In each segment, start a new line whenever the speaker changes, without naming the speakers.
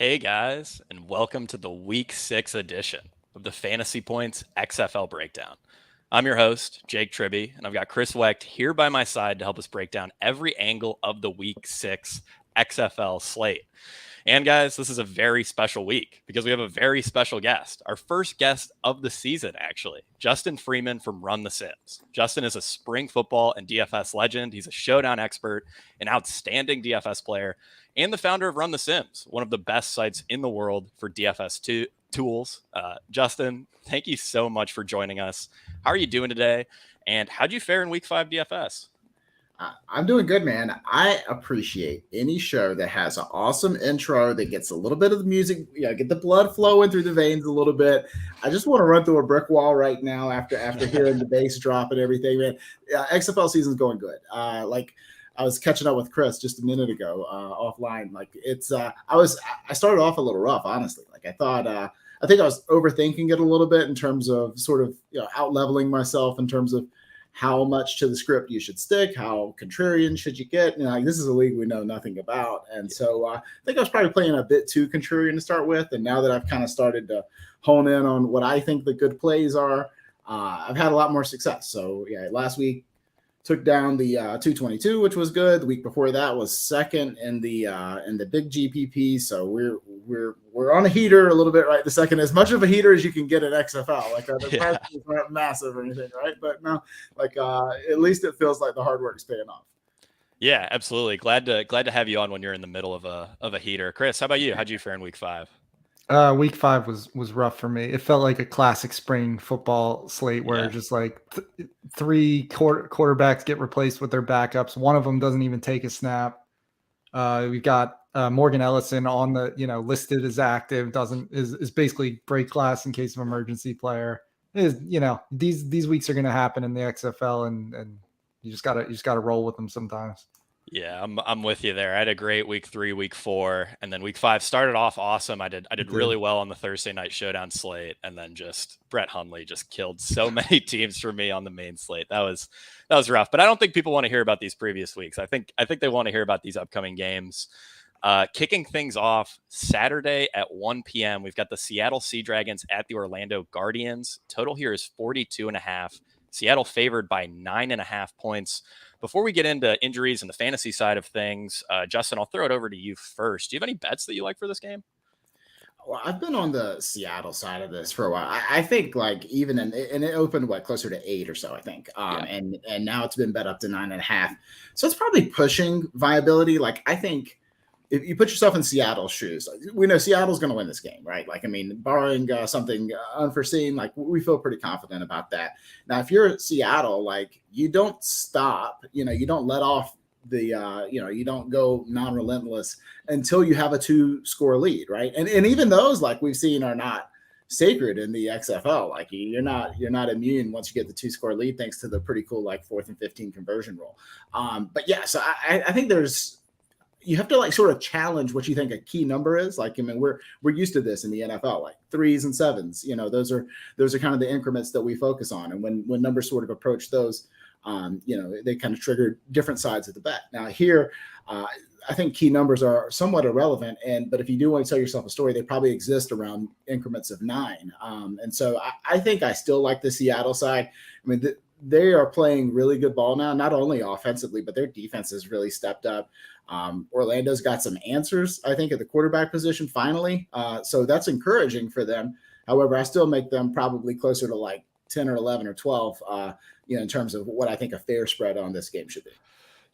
Hey guys, and welcome to the Week 6 edition of the Fantasy Points XFL Breakdown. I'm your host, Jake Tribbey, and I've got Chris Wecht here by my side to help us break down every angle of the Week 6 XFL slate. And guys, this is a very special week because we have a very special guest, our first guest of the season, actually, Justin Freeman from RunTheSims. Justin is a spring football and DFS legend. He's a Showdown expert, an outstanding DFS player, and the founder of RunTheSims, one of the best sites in the world for DFS tools. Justin, thank you so much for joining us. How are you doing today? And how'd you fare in week 5 DFS?
I'm doing good, man. I appreciate any show that has an awesome intro that gets a little bit of the music, get the blood flowing through the veins a little bit. I just want to run through a brick wall right now after hearing the bass drop and everything, man. XFL season's going good. Like I was catching up with Chris just a minute ago offline. Like it's I started off a little rough, honestly. Like I think I was overthinking it a little bit in terms of sort of out leveling myself in terms of how much to the script you should stick, how contrarian should you get. Like this is a league we know nothing about. And so I think I was probably playing a bit too contrarian to start with. And now that I've kind of started to hone in on what I think the good plays are, I've had a lot more success. So yeah, last week took down the 222, which was good. The week before that was second in the big GPP. So we're on a heater a little bit right the second, as much of a heater as you can get at XFL. Like the prices aren't massive or anything, right? But no, like at least it feels like the hard work's paying off.
Yeah, absolutely. Glad to have you on when you're in the middle of a heater. Chris, how about you? How'd you fare in week 5?
Week 5 was rough for me. It felt like a classic spring football slate where just like three quarterbacks get replaced with their backups. One of them doesn't even take a snap. We've got Morgan Ellison on the listed as active, is basically break glass in case of emergency player. These weeks are going to happen in the XFL, and you just gotta roll with them sometimes.
Yeah, I'm with you there. I had a great week 3, week 4, and then week 5 started off awesome. I did really well on the Thursday night Showdown slate, and then just Brett Hundley just killed so many teams for me on the main slate. That was rough. But I don't think people want to hear about these previous weeks. I think they want to hear about these upcoming games. Kicking things off Saturday at 1 p.m. We've got the Seattle Sea Dragons at the Orlando Guardians. Total here is 42.5. Seattle favored by 9.5 points. Before we get into injuries and the fantasy side of things, Justin, I'll throw it over to you first. Do you have any bets that you like for this game?
Well, I've been on the Seattle side of this for a while. I think like even and it opened closer to 8 or so, I think. And now it's been bet up to 9.5. So it's probably pushing viability. Like I think if you put yourself in Seattle's shoes, we know Seattle's going to win this game, right? Like, I mean, barring something unforeseen, like we feel pretty confident about that. Now, if you're Seattle, like you don't stop, you don't let off the, you don't go non-relentless until you have a 2-score lead, right? And even those, like we've seen, are not sacred in the XFL. Like you're not immune once you get the 2-score lead, thanks to the pretty cool 4th and 15 conversion rule. But yeah, so I think you have to sort of challenge what you think a key number is. Like, I mean, we're used to this in the NFL, like 3s and 7s. Those are kind of the increments that we focus on. And when numbers sort of approach those, they kind of trigger different sides of the bet. Now here, I think key numbers are somewhat irrelevant. But if you do want to tell yourself a story, they probably exist around increments of 9. And so I think I still like the Seattle side. I mean, they are playing really good ball now, not only offensively, but their defense has really stepped up. Orlando's got some answers, I think, at the quarterback position finally. So that's encouraging for them. However, I still make them probably closer to 10 or 11 or 12, in terms of what I think a fair spread on this game should be.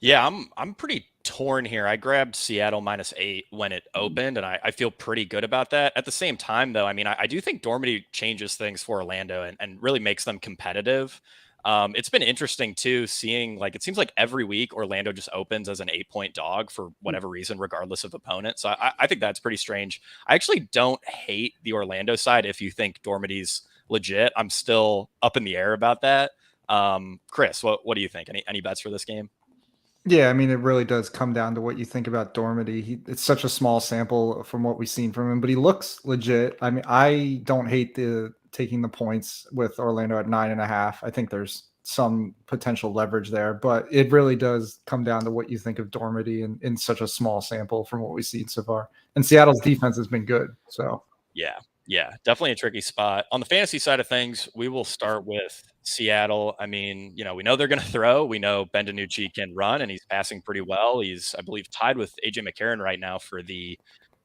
Yeah, I'm pretty torn here. I grabbed Seattle -8 when it opened, and I feel pretty good about that. At the same time, though, I mean, I do think Dormady changes things for Orlando and really makes them competitive. It's been interesting too, seeing it seems like every week Orlando just opens as an 8-point dog for whatever reason, regardless of opponent. So I think that's pretty strange. I actually don't hate the Orlando side. If you think Dormady's legit, I'm still up in the air about that. Chris, what do you think? Any bets for this game?
Yeah, I mean, it really does come down to what you think about Dormady. It's such a small sample from what we've seen from him, but he looks legit. I mean, I don't hate taking the points with Orlando at 9.5. I think there's some potential leverage there, but it really does come down to what you think of Dormady in such a small sample from what we've seen so far. And Seattle's defense has been good. So
yeah, definitely a tricky spot. On the fantasy side of things, we will start with Seattle. I mean, we know they're going to throw. We know Ben DiNucci can run, and he's passing pretty well. He's, I believe, tied with AJ McCarron right now for the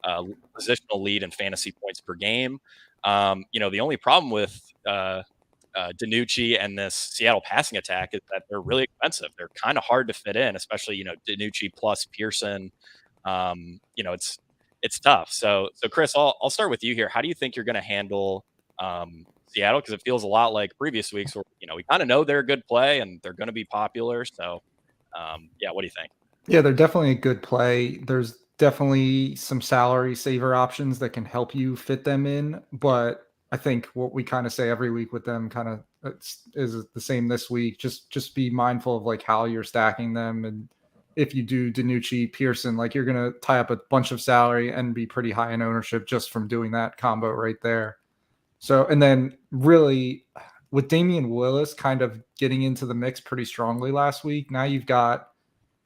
positional lead in fantasy points per game. The only problem with DiNucci and this Seattle passing attack is that they're really expensive. They're kind of hard to fit in, especially DiNucci plus Pearson. It's tough. So Chris, I'll start with you here. How do you think you're going to handle Seattle? Because it feels a lot like previous weeks where we kind of know they're a good play and they're going to be popular. So what do you think?
Yeah, they're definitely a good play. There's definitely some salary saver options that can help you fit them in, but I think what we kind of say every week with them kind of is the same this week. Just be mindful of like how you're stacking them, and if you do DiNucci, Pearson, like you're going to tie up a bunch of salary and be pretty high in ownership just from doing that combo right there. So, and then really with Damian Willis kind of getting into the mix pretty strongly last week, now you've got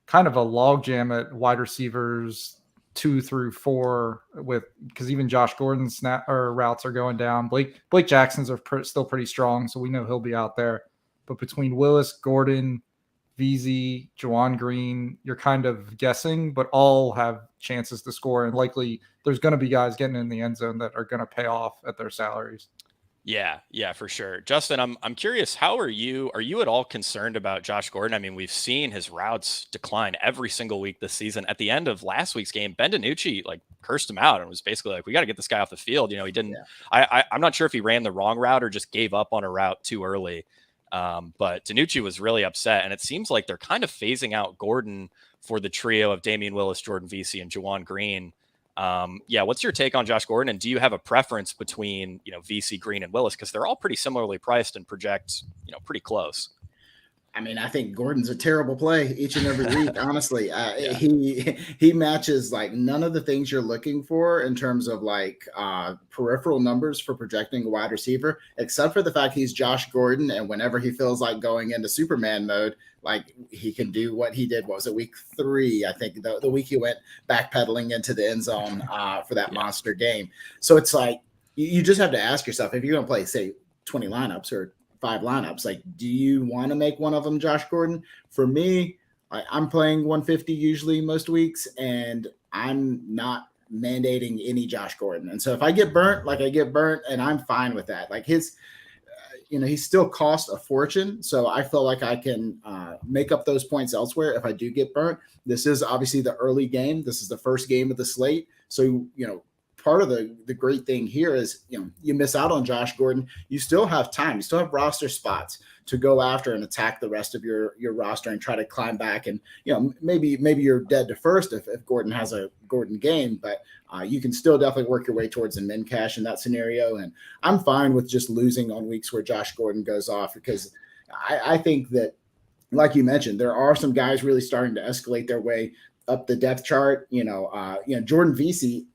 kind of a logjam at wide receivers 2 through 4 because even Josh Gordon's routes are going down. Blake Jackson's are still pretty strong, so we know he'll be out there. But between Willis, Gordon, VZ, Juwan Green, you're kind of guessing, but all have chances to score, and likely there's going to be guys getting in the end zone that are going to pay off at their salaries.
Yeah, for sure. Justin, I'm curious, how are you at all concerned about Josh Gordon? I mean, we've seen his routes decline every single week this season. At the end of last week's game, Ben DiNucci cursed him out and was basically like, we got to get this guy off the field. He didn't, I'm not sure if he ran the wrong route or just gave up on a route too early. But DiNucci was really upset, and it seems like they're kind of phasing out Gordon for the trio of Damian Willis, Jordan Vesey, and Juwan Green. What's your take on Josh Gordon? And do you have a preference between, VC, Green, and Willis? Because they're all pretty similarly priced and project, pretty close.
I mean, I think Gordon's a terrible play each and every week. Honestly, he matches none of the things you're looking for in terms of peripheral numbers for projecting a wide receiver, except for the fact he's Josh Gordon. And whenever he feels like going into Superman mode, he can do what he did. What was it, week 3? I think the week he went backpedaling into the end zone for that monster game. So it's you just have to ask yourself, if you're going to play, say, 20 lineups or 5 lineups, do you want to make one of them Josh Gordon? For me, I'm playing 150 usually most weeks, and I'm not mandating any Josh Gordon. And so if I get burnt, I get burnt, and I'm fine with that. His, he still cost a fortune, so I feel like I can make up those points elsewhere if I do get burnt. This is obviously the early game. This is the first game of the slate, so part of the great thing here is, you miss out on Josh Gordon, you still have time. You still have roster spots to go after and attack the rest of your roster and try to climb back. And, maybe you're dead to first if Gordon has a Gordon game, but you can still definitely work your way towards a min cash in that scenario. And I'm fine with just losing on weeks where Josh Gordon goes off, because I think that, like you mentioned, there are some guys really starting to escalate their way up the depth chart. Jordan Vesey,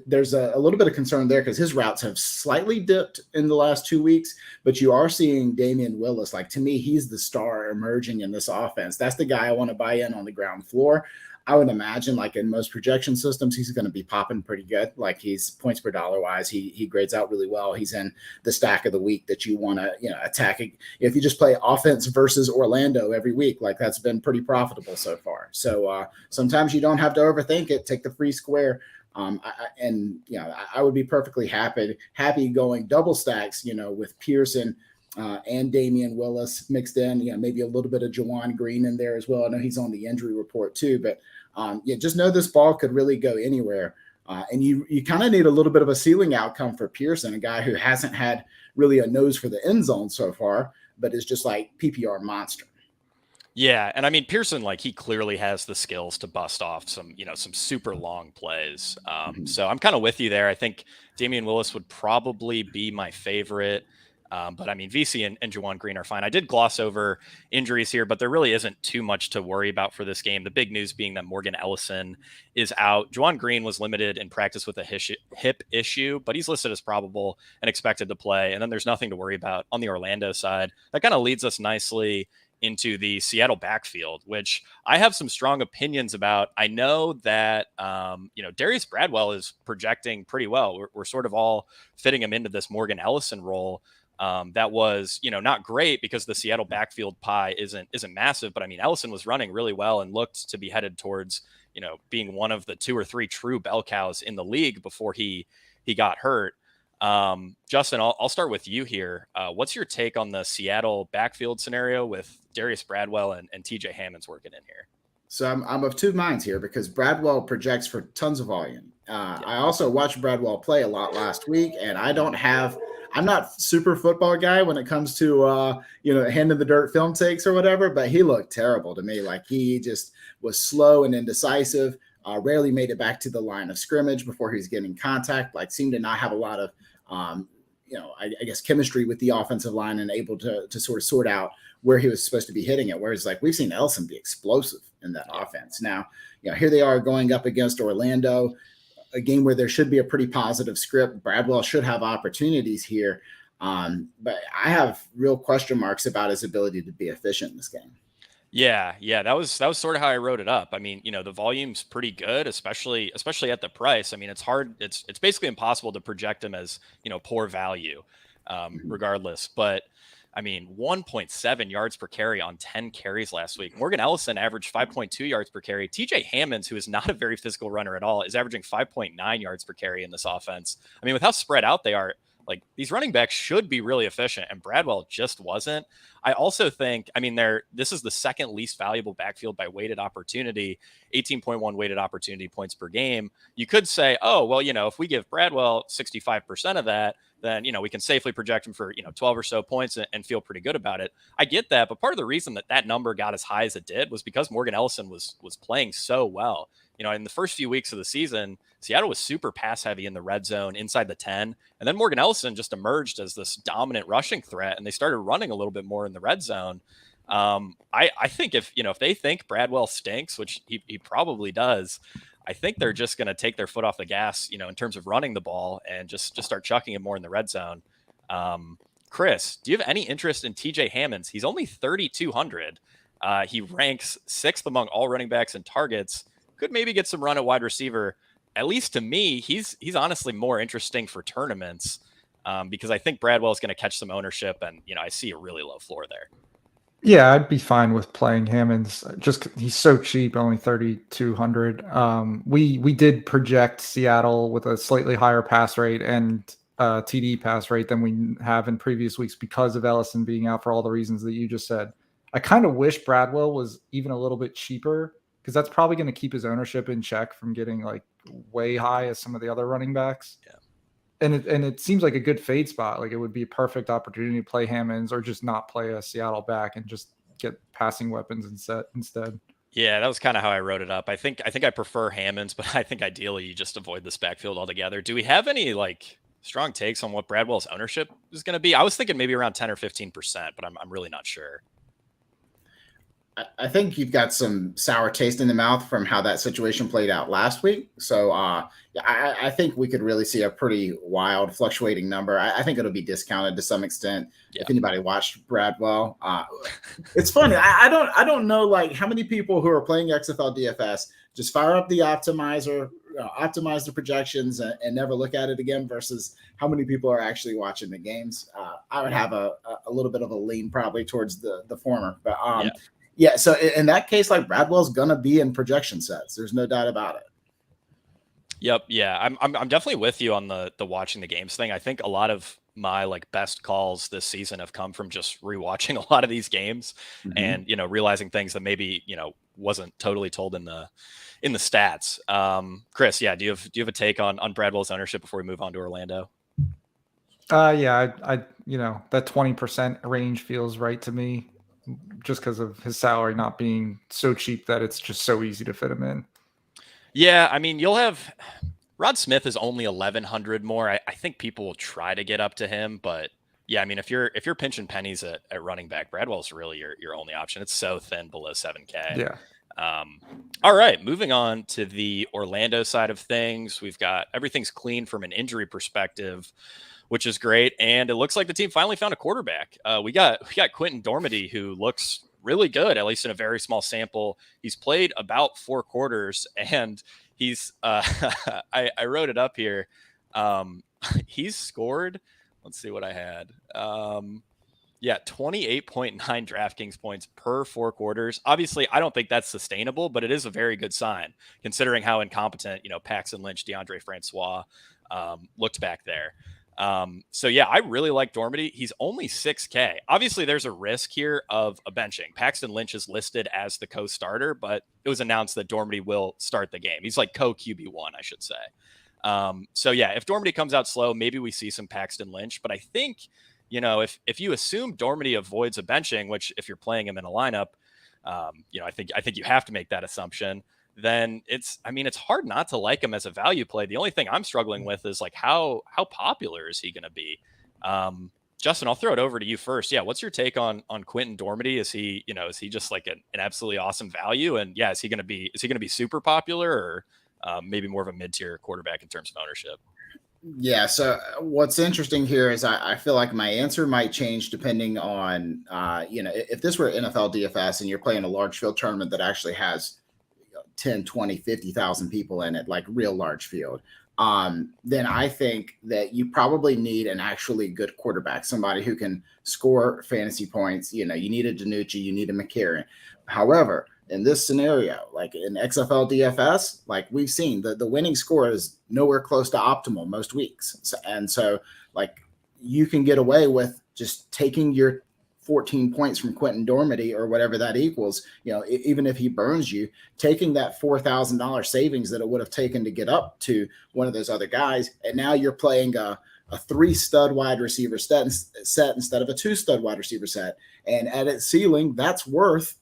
there's a little bit of concern there because his routes have slightly dipped in the last 2 weeks, but you are seeing Damian Willis. To me, he's the star emerging in this offense. That's the guy I want to buy in on the ground floor. I would imagine, in most projection systems, he's going to be popping pretty good. He's points per dollar wise, he grades out really well. He's in the stack of the week that you want to, attack. If you just play offense versus Orlando every week, that's been pretty profitable so far. So sometimes you don't have to overthink it. Take the free square. I would be perfectly happy going double stacks, with Pearson and Damian Willis mixed in, maybe a little bit of Juwan Green in there as well. I know he's on the injury report too, but just know this ball could really go anywhere. And you kind of need a little bit of a ceiling outcome for Pearson, a guy who hasn't had really a nose for the end zone so far, but is just PPR monster.
Yeah, and I mean Pearson, he clearly has the skills to bust off some super long plays. So I'm kind of with you there. I think Damian Willis would probably be my favorite. But I mean, VC and Juwan Green are fine. I did gloss over injuries here, but there really isn't too much to worry about for this game. The big news being that Morgan Ellison is out. Juwan Green was limited in practice with a hip issue, but he's listed as probable and expected to play. And then there's nothing to worry about on the Orlando side. That kind of leads us nicely into the Seattle backfield, which I have some strong opinions about. I know that, Darius Bradwell is projecting pretty well. We're sort of all fitting him into this Morgan Ellison role. That was, not great because the Seattle backfield pie isn't massive, but I mean, Ellison was running really well and looked to be headed towards, being one of the 2 or 3 true bell cows in the league before he got hurt. Justin, I'll start with you here. What's your take on the Seattle backfield scenario with Darius Bradwell and TJ Hammonds working in here?
So I'm of two minds here because Bradwell projects for tons of volume. I also watched Bradwell play a lot last week, and I'm not super football guy when it comes to hand in the dirt film takes or whatever, but he looked terrible to me. Like he just was slow and indecisive. Rarely made it back to the line of scrimmage before he was getting contact. Like seemed to not have a lot of I guess chemistry with the offensive line and able to sort of sort out where he was supposed to be hitting it. Whereas like we've seen Ellison be explosive in that offense. Now, here they are going up against Orlando, a game where there should be a pretty positive script. Bradwell should have opportunities here. But I have real question marks about his ability to be efficient in this game.
Yeah, that was sort of how I wrote it up. I mean, the volume's pretty good, especially at the price. I mean, it's hard. It's basically impossible to project him as, poor value, regardless. But I mean, 1.7 yards per carry on 10 carries last week. Morgan Ellison averaged 5.2 yards per carry. TJ Hammonds, who is not a very physical runner at all, is averaging 5.9 yards per carry in this offense. I mean, with how spread out they are, like these running backs should be really efficient, and Bradwell just wasn't. I also think, this is the second least valuable backfield by weighted opportunity, 18.1 weighted opportunity points per game. You could say, oh, well, if we give Bradwell 65% of that, then, we can safely project him for, 12 or so points and feel pretty good about it. I get that. But part of the reason that number got as high as it did was because Morgan Ellison was playing so well. In the first few weeks of the season, Seattle was super pass heavy in the red zone inside the 10. And then Morgan Ellison just emerged as this dominant rushing threat, and they started running a little bit more in the red zone. I think if they think Bradwell stinks, which he probably does, I think they're just going to take their foot off the gas, in terms of running the ball and just start chucking it more in the red zone. Chris, do you have any interest in TJ Hammonds? He's only 3,200. He ranks 6th among all running backs in targets. Could maybe get some run at wide receiver. At least to me, he's honestly more interesting for tournaments because I think Bradwell is going to catch some ownership, and I see a really low floor there.
Yeah, I'd be fine with playing Hammonds. Just he's so cheap, only 3,200. We did project Seattle with a slightly higher pass rate and TD pass rate than we have in previous weeks because of Ellison being out for all the reasons that you just said. I kind of wish Bradwell was even a little bit cheaper because that's probably going to keep his ownership in check from getting like way high as some of the other running backs. Yeah. And it seems like a good fade spot. Like it would be a perfect opportunity to play Hammonds or just not play a Seattle back and just get passing weapons instead.
Yeah, that was kind of how I wrote it up. I think I prefer Hammonds, but I think ideally you just avoid this backfield altogether. Do we have any like strong takes on what Bradwell's ownership is going to be? I was thinking maybe around 10 or 15%, but I'm really not sure.
I think you've got some sour taste in the mouth from how that situation played out last week. So I think we could really see a pretty wild fluctuating number. I think it'll be discounted to some extent. Yeah. If anybody watched Bradwell, it's funny. I don't know like how many people who are playing XFL DFS just fire up the optimizer, optimize the projections and never look at it again versus how many people are actually watching the games. I would have a little bit of a lean probably towards the former, but yeah, so in that case, like Bradwell's gonna be in projection sets. There's no doubt about it.
Yep, yeah, I'm definitely with you on the watching the games thing. I think a lot of my like best calls this season have come from just rewatching a lot of these games and realizing things that maybe wasn't totally told in the stats. Chris, yeah, do you have a take on Bradwell's ownership before we move on to Orlando?
Yeah, I that 20% range feels right to me. Just because of his salary not being so cheap that it's just so easy to fit him in.
Yeah, I mean, you'll have Rod Smith is only 1,100 more. I think people will try to get up to him, but Yeah, I mean, if you're pinching pennies at running back, Bradwell's really your only option. It's so thin below 7K.
Yeah.
All right, moving on to the Orlando side of things. We've got everything's clean from an injury perspective, which is great. And it looks like the team finally found a quarterback. We got Quentin Dormady, who looks really good, at least in a very small sample. He's played about 4 quarters, and he's I wrote it up here. He's scored. Let's see what I had. 28.9 DraftKings points per 4 quarters. Obviously, I don't think that's sustainable, but it is a very good sign considering how incompetent, Paxton Lynch, DeAndre Francois looked back there. So yeah, I really like Dormady. He's only 6K. Obviously, there's a risk here of a benching. Paxton Lynch is listed as the co-starter, but it was announced that Dormady will start the game. He's like co-QB1, I should say. So yeah, if Dormady comes out slow, maybe we see some Paxton Lynch, but I think, if you assume Dormady avoids a benching, which if you're playing him in a lineup, I think you have to make that assumption, then it's hard not to like him as a value play. The only thing I'm struggling with is like, how popular is he going to be? Justin, I'll throw it over to you first. Yeah. What's your take on Quentin Dormady? Is he just like an absolutely awesome value? And yeah, is he going to be super popular, or maybe more of a mid-tier quarterback in terms of ownership?
Yeah. So what's interesting here is I feel like my answer might change depending on, if this were NFL DFS and you're playing a large field tournament that actually has 10, 20, 50,000 people in it, like real large field, then I think that you probably need an actually good quarterback, somebody who can score fantasy points. You need a DiNucci, you need a McCarron. However, in this scenario, like in XFL DFS, like we've seen, the winning score is nowhere close to optimal most weeks. So like you can get away with just taking your 14 points from Quentin Dormady or whatever that equals, even if he burns you, taking that $4,000 savings that it would have taken to get up to one of those other guys. And now you're playing a 3-stud wide receiver set instead of a 2-stud wide receiver set. And at its ceiling, that's worth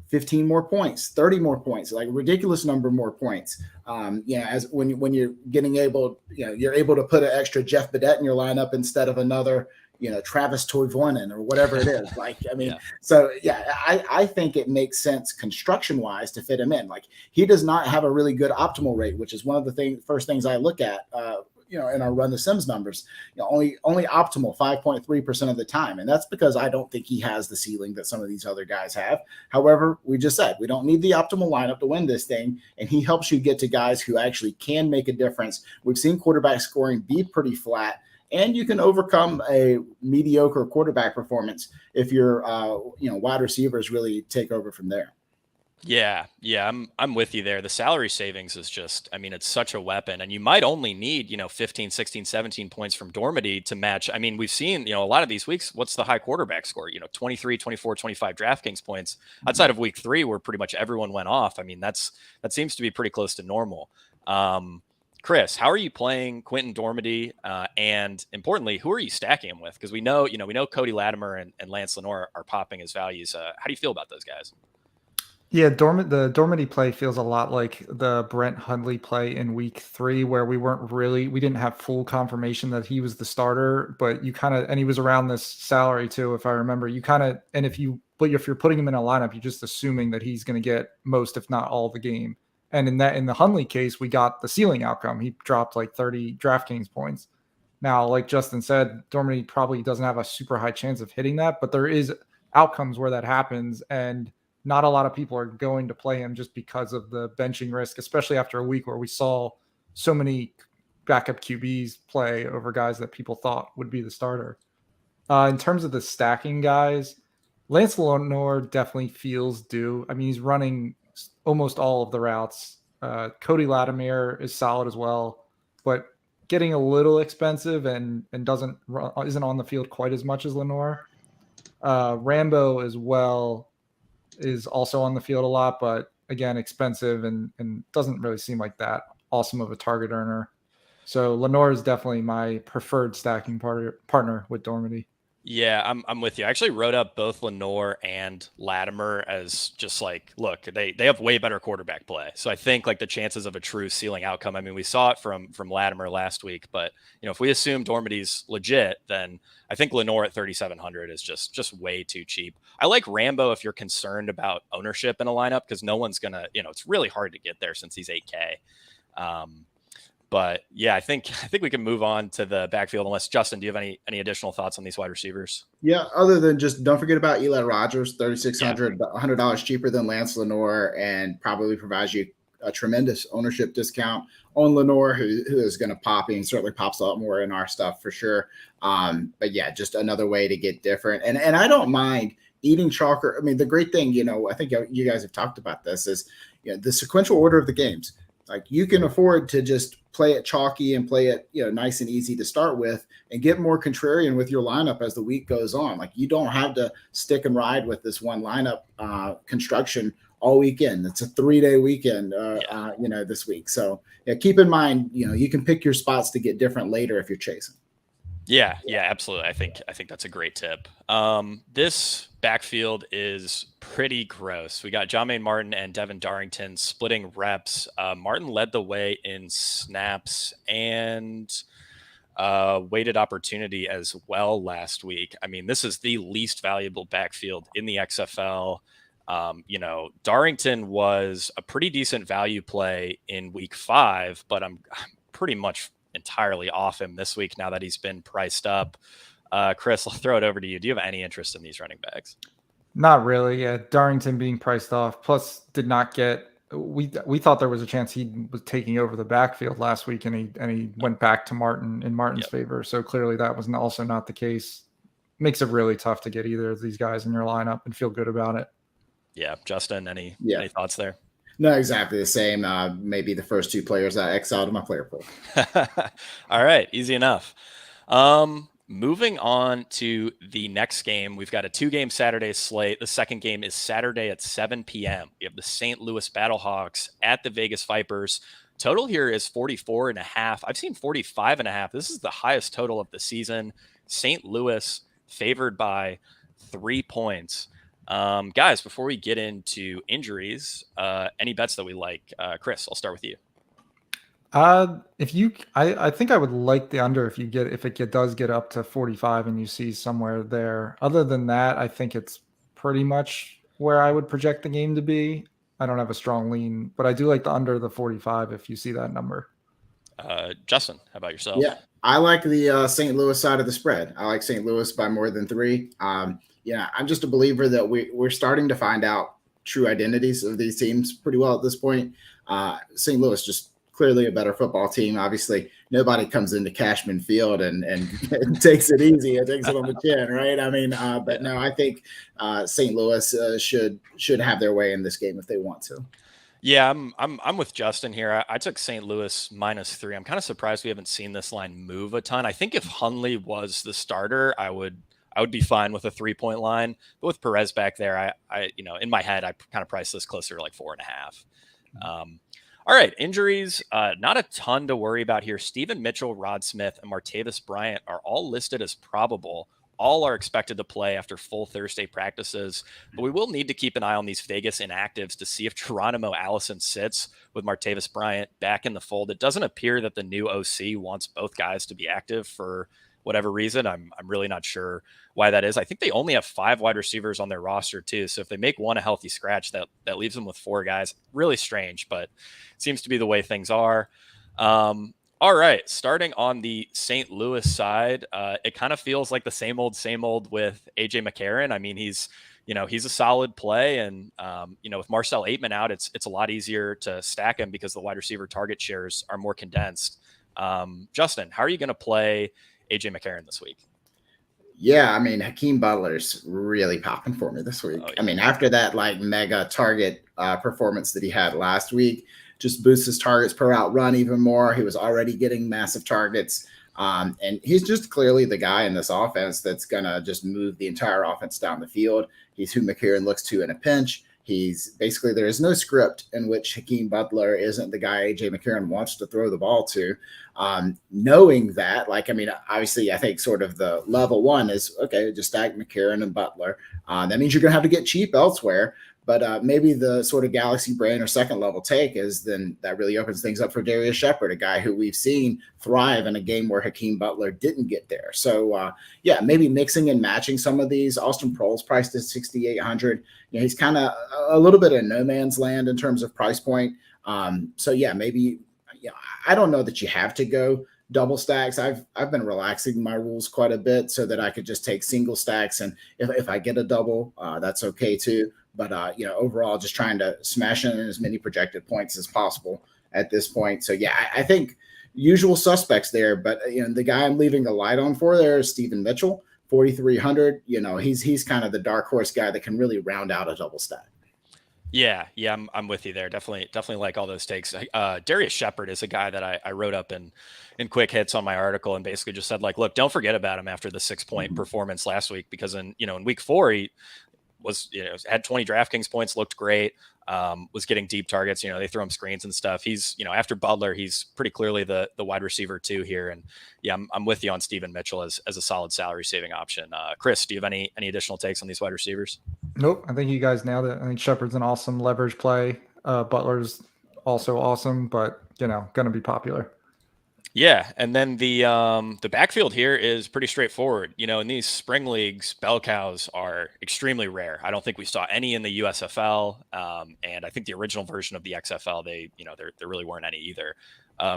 15 more points, 30 more points, like a ridiculous number more points. As when you're you're able to put an extra Jeff Badette in your lineup instead of another, Travis Toivonen or whatever it is. So yeah, I think it makes sense construction wise to fit him in. Like he does not have a really good optimal rate, which is one of the first things I look at, in our RunTheSims numbers, only optimal 5.3% of the time. And that's because I don't think he has the ceiling that some of these other guys have. However, we just said, we don't need the optimal lineup to win this thing. And he helps you get to guys who actually can make a difference. We've seen quarterback scoring be pretty flat, and you can overcome a mediocre quarterback performance if your, wide receivers really take over from there.
Yeah, I'm with you there. The salary savings is just, it's such a weapon, and you might only need, 15, 16, 17 points from Dormady to match. We've seen, a lot of these weeks, what's the high quarterback score? 23, 24, 25 DraftKings points outside of week 3, where pretty much everyone went off. That seems to be pretty close to normal. Chris, how are you playing Quentin Dormady? And importantly, who are you stacking him with? Because we know Cody Latimer and Lance Lenoir are popping as values. How do you feel about those guys?
Yeah, the Dormady play feels a lot like the Brent Hundley play in week 3, where we didn't have full confirmation that he was the starter, but and he was around this salary too, if I remember. If you're putting him in a lineup, you're just assuming that he's going to get most, if not all, the game. And in the Hundley case, we got the ceiling outcome. He dropped like 30 DraftKings points. Now, like Justin said, Dormady probably doesn't have a super high chance of hitting that, but there is outcomes where that happens, and not a lot of people are going to play him just because of the benching risk, especially after a week where we saw so many backup QBs play over guys that people thought would be the starter. In terms of the stacking guys, Lance Lenoir definitely feels due. He's running almost all of the routes. Cody Latimer is solid as well, but getting a little expensive and isn't on the field quite as much as Lenoir. Rambo as well is also on the field a lot, but again, expensive and doesn't really seem like that awesome of a target earner. So Lenoir is definitely my preferred stacking partner with Dormady.
Yeah, I'm with you. I actually wrote up both Lenore and Latimer as just like, look, they have way better quarterback play. So I think like the chances of a true ceiling outcome. I mean, we saw it from Latimer last week, but if we assume Dormity's legit, then I think Lenore at 3,700 is just way too cheap. I like Rambo if you're concerned about ownership in a lineup because no one's gonna, it's really hard to get there since he's 8K. But yeah, I think we can move on to the backfield. Unless Justin, do you have any additional thoughts on these wide receivers?
Yeah, other than just don't forget about Eli Rogers, $3,600, $100 cheaper than Lance Lenore, and probably provides you a tremendous ownership discount on Lenore, who is going to pop in. Certainly pops a lot more in our stuff for sure. But yeah, just another way to get different. And I don't mind eating chalker. I mean, the great thing, I think you guys have talked about this is the sequential order of the games. Like you can afford to just play it chalky and play it, nice and easy to start with and get more contrarian with your lineup as the week goes on. Like you don't have to stick and ride with this one lineup construction all weekend. It's a 3-day weekend, this week. So yeah, keep in mind, you can pick your spots to get different later if you're chasing.
Yeah, absolutely. I think that's a great tip. This backfield is pretty gross. We got John Martin and Devin Darrington splitting reps. Martin led the way in snaps and weighted opportunity as well last week. I mean, this is the least valuable backfield in the XFL. Darrington was a pretty decent value play in week 5, but I'm pretty much entirely off him this week now that he's been priced up. Chris, I'll throw it over to you. Do you have any interest in these running backs?
Not really. Yeah, Darrington being priced off, plus did not get. We thought there was a chance he was taking over the backfield last week, and he went back to Martin in Martin's favor. So clearly that was also not the case. Makes it really tough to get either of these guys in your lineup and feel good about it.
Yeah, Justin, any thoughts there?
No, exactly the same. Maybe the first 2 players I exiled in my player pool.
All right, easy enough. Moving on to the next game, we've got a 2-game Saturday slate. The second game is Saturday at 7 p.m. We have the St. Louis Battlehawks at the Vegas Vipers. Total here is 44.5. I've seen 45.5. This is the highest total of the season. St. Louis favored by 3 points. Guys, before we get into injuries, any bets that we like? Chris, I'll start with you.
I think I would like the under if it does get up to 45 and you see somewhere there. Other than that, I think it's pretty much where I would project the game to be. I don't have a strong lean, but I do like the under the 45 if you see that number.
Justin, how about yourself?
Yeah, I like the St. Louis side of the spread. I like St. Louis by more than 3. I'm just a believer that we're starting to find out true identities of these teams pretty well at this point. St. Louis just clearly a better football team. Obviously, nobody comes into Cashman Field and takes it easy. It takes it on the chin, right? I mean, but no, I think St. Louis should have their way in this game if they want to.
Yeah, I'm with Justin here. I took St. Louis -3. I'm kind of surprised we haven't seen this line move a ton. I think if Hundley was the starter, I would be fine with a 3-point line. But with Perez back there, I in my head, I kind of priced this closer to like 4.5. All right, injuries, not a ton to worry about here. Steven Mitchell, Rod Smith, and Martavis Bryant are all listed as probable. All are expected to play after full Thursday practices, but we will need to keep an eye on these Vegas inactives to see if Geronimo Allison sits with Martavis Bryant back in the fold. It doesn't appear that the new OC wants both guys to be active for whatever reason. I'm really not sure why that is. I think they only have 5 wide receivers on their roster too. So if they make one a healthy scratch, that leaves them with 4 guys. Really strange, but it seems to be the way things are. All right, starting on the St. Louis side, it kind of feels like the same old with AJ McCarron. I mean, he's a solid play, and with Marcel Aitman out, it's a lot easier to stack him because the wide receiver target shares are more condensed. Justin, how are you going to play AJ McCarron this week?
Yeah, I mean, Hakeem Butler's really popping for me this week. Oh, yeah. I mean, after that mega target performance that he had last week, just boosts his targets per route run even more. He was already getting massive targets. And he's just clearly the guy in this offense that's going to just move the entire offense down the field. He's who McCarron looks to in a pinch. He's basically, there is no script in which Hakeem Butler isn't the guy AJ McCarron wants to throw the ball to. Knowing that, obviously, I think sort of the level one is okay, just stack McCarron and Butler. That means you're going to have to get cheap elsewhere. But maybe the sort of galaxy brain or second level take is then that really opens things up for Darius Shepherd, a guy who we've seen thrive in a game where Hakeem Butler didn't get there. So maybe mixing and matching some of these. Austin Proehl's priced at 6,800. He's kind of a little bit of no man's land in terms of price point. Maybe I don't know that you have to go double stacks. I've been relaxing my rules quite a bit so that I could just take single stacks, and if I get a double, that's okay too. But overall, just trying to smash in as many projected points as possible at this point. So I think usual suspects there. But the guy I'm leaving a light on for there is Stephen Mitchell, 4,300. He's kind of the dark horse guy that can really round out a double stack.
Yeah, I'm with you there. Definitely like all those takes. Darius Shepherd is a guy that I wrote up in quick hits on my article and basically just said, like, look, don't forget about him after the 6-point performance last week, because in week 4 he was had 20 DraftKings points, looked great, was getting deep targets. They throw him screens and stuff. He's after Butler, he's pretty clearly the wide receiver 2 here. And I'm with you on Stephen Mitchell as a solid salary saving option. Chris, do you have any additional takes on these wide receivers?
Nope, I think you guys nailed it. I think Shepard's an awesome leverage play. Butler's also awesome, but going to be popular.
Yeah, and then the backfield here is pretty straightforward. In these spring leagues, bell cows are extremely rare. I don't think we saw any in the USFL, and I think the original version of the XFL, there really weren't any either.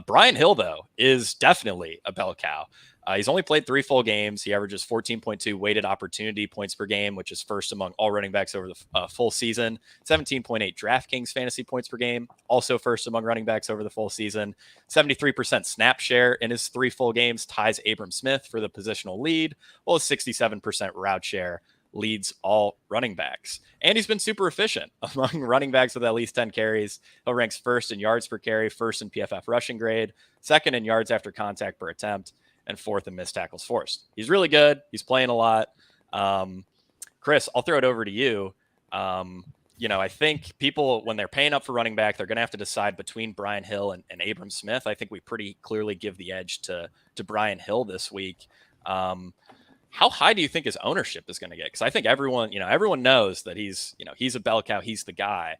Brian Hill, though, is definitely a bell cow. He's only played 3 full games. He averages 14.2 weighted opportunity points per game, which is first among all running backs over the full season. 17.8 DraftKings fantasy points per game, also first among running backs over the full season. 73% snap share in his 3 full games, ties Abram Smith for the positional lead, while his 67% route share leads all running backs. And he's been super efficient among running backs with at least 10 carries. Hill ranks first in yards per carry, first in PFF rushing grade, second in yards after contact per attempt, and fourth in missed tackles forced. He's really good. He's playing a lot. Chris, I'll throw it over to you. I think people, when they're paying up for running back, they're going to have to decide between Brian Hill and Abram Smith. I think we pretty clearly give the edge to Brian Hill this week. How high do you think his ownership is going to get? Because I think everyone knows that he's a bell cow. He's the guy.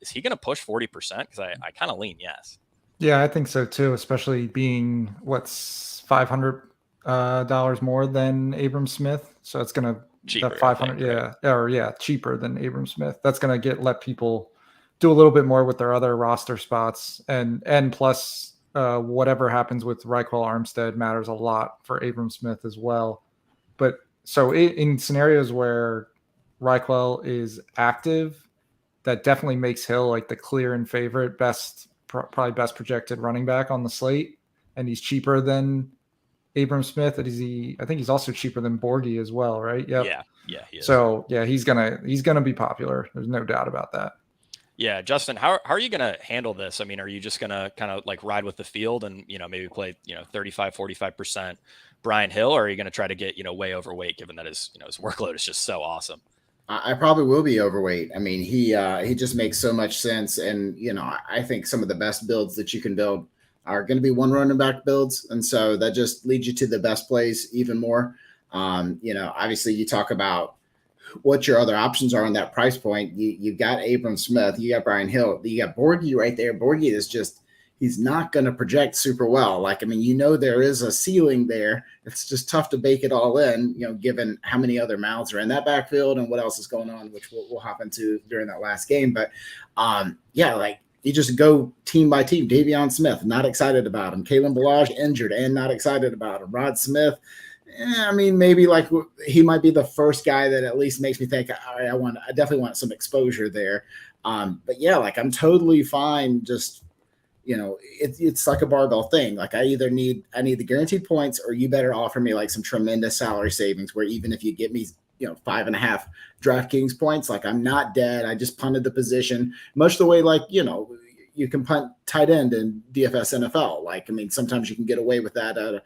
Is he going to push 40%? Because I kind of lean yes.
Yeah, I think so too, especially being what's $500 more than Abram Smith. So it's going to
cheaper,
500, right? Cheaper than Abram Smith. That's going to let people do a little bit more with their other roster spots, and plus whatever happens with Raquel Armstead matters a lot for Abram Smith as well. But so in scenarios where Raquel is active, that definitely makes Hill like the clear and favorite probably best projected running back on the slate, and he's cheaper than Abram Smith. I think he's also cheaper than Borghi as well, right? Yep.
Yeah, he is.
So he's gonna be popular. There's no doubt about that.
Yeah, Justin, how are you gonna handle this? I mean, are you just gonna kind of like ride with the field and maybe play 35-45% Brian Hill, or are you gonna try to get way overweight given that his his workload is just so awesome?
I probably will be overweight. I mean, he just makes so much sense. And, I think some of the best builds that you can build are going to be one running back builds. And so that just leads you to the best plays even more. Obviously you talk about what your other options are on that price point. You got Abram Smith, you got Brian Hill, you got Borghi right there. Borghi is he's not going to project super well. There is a ceiling there. It's just tough to bake it all in, given how many other mouths are in that backfield and what else is going on, which we'll hop into during that last game. But you just go team by team. Davion Smith, not excited about him. Kalen Ballage injured and not excited about him. Rod Smith, maybe he might be the first guy that at least makes me think, all right, I definitely want some exposure there. I'm totally fine just it's like a barbell thing. Like I need the guaranteed points, or you better offer me like some tremendous salary savings where even if you get me 5.5 DraftKings points, like I'm not dead. I just punted the position much the way you can punt tight end in DFS NFL. Sometimes you can get away with that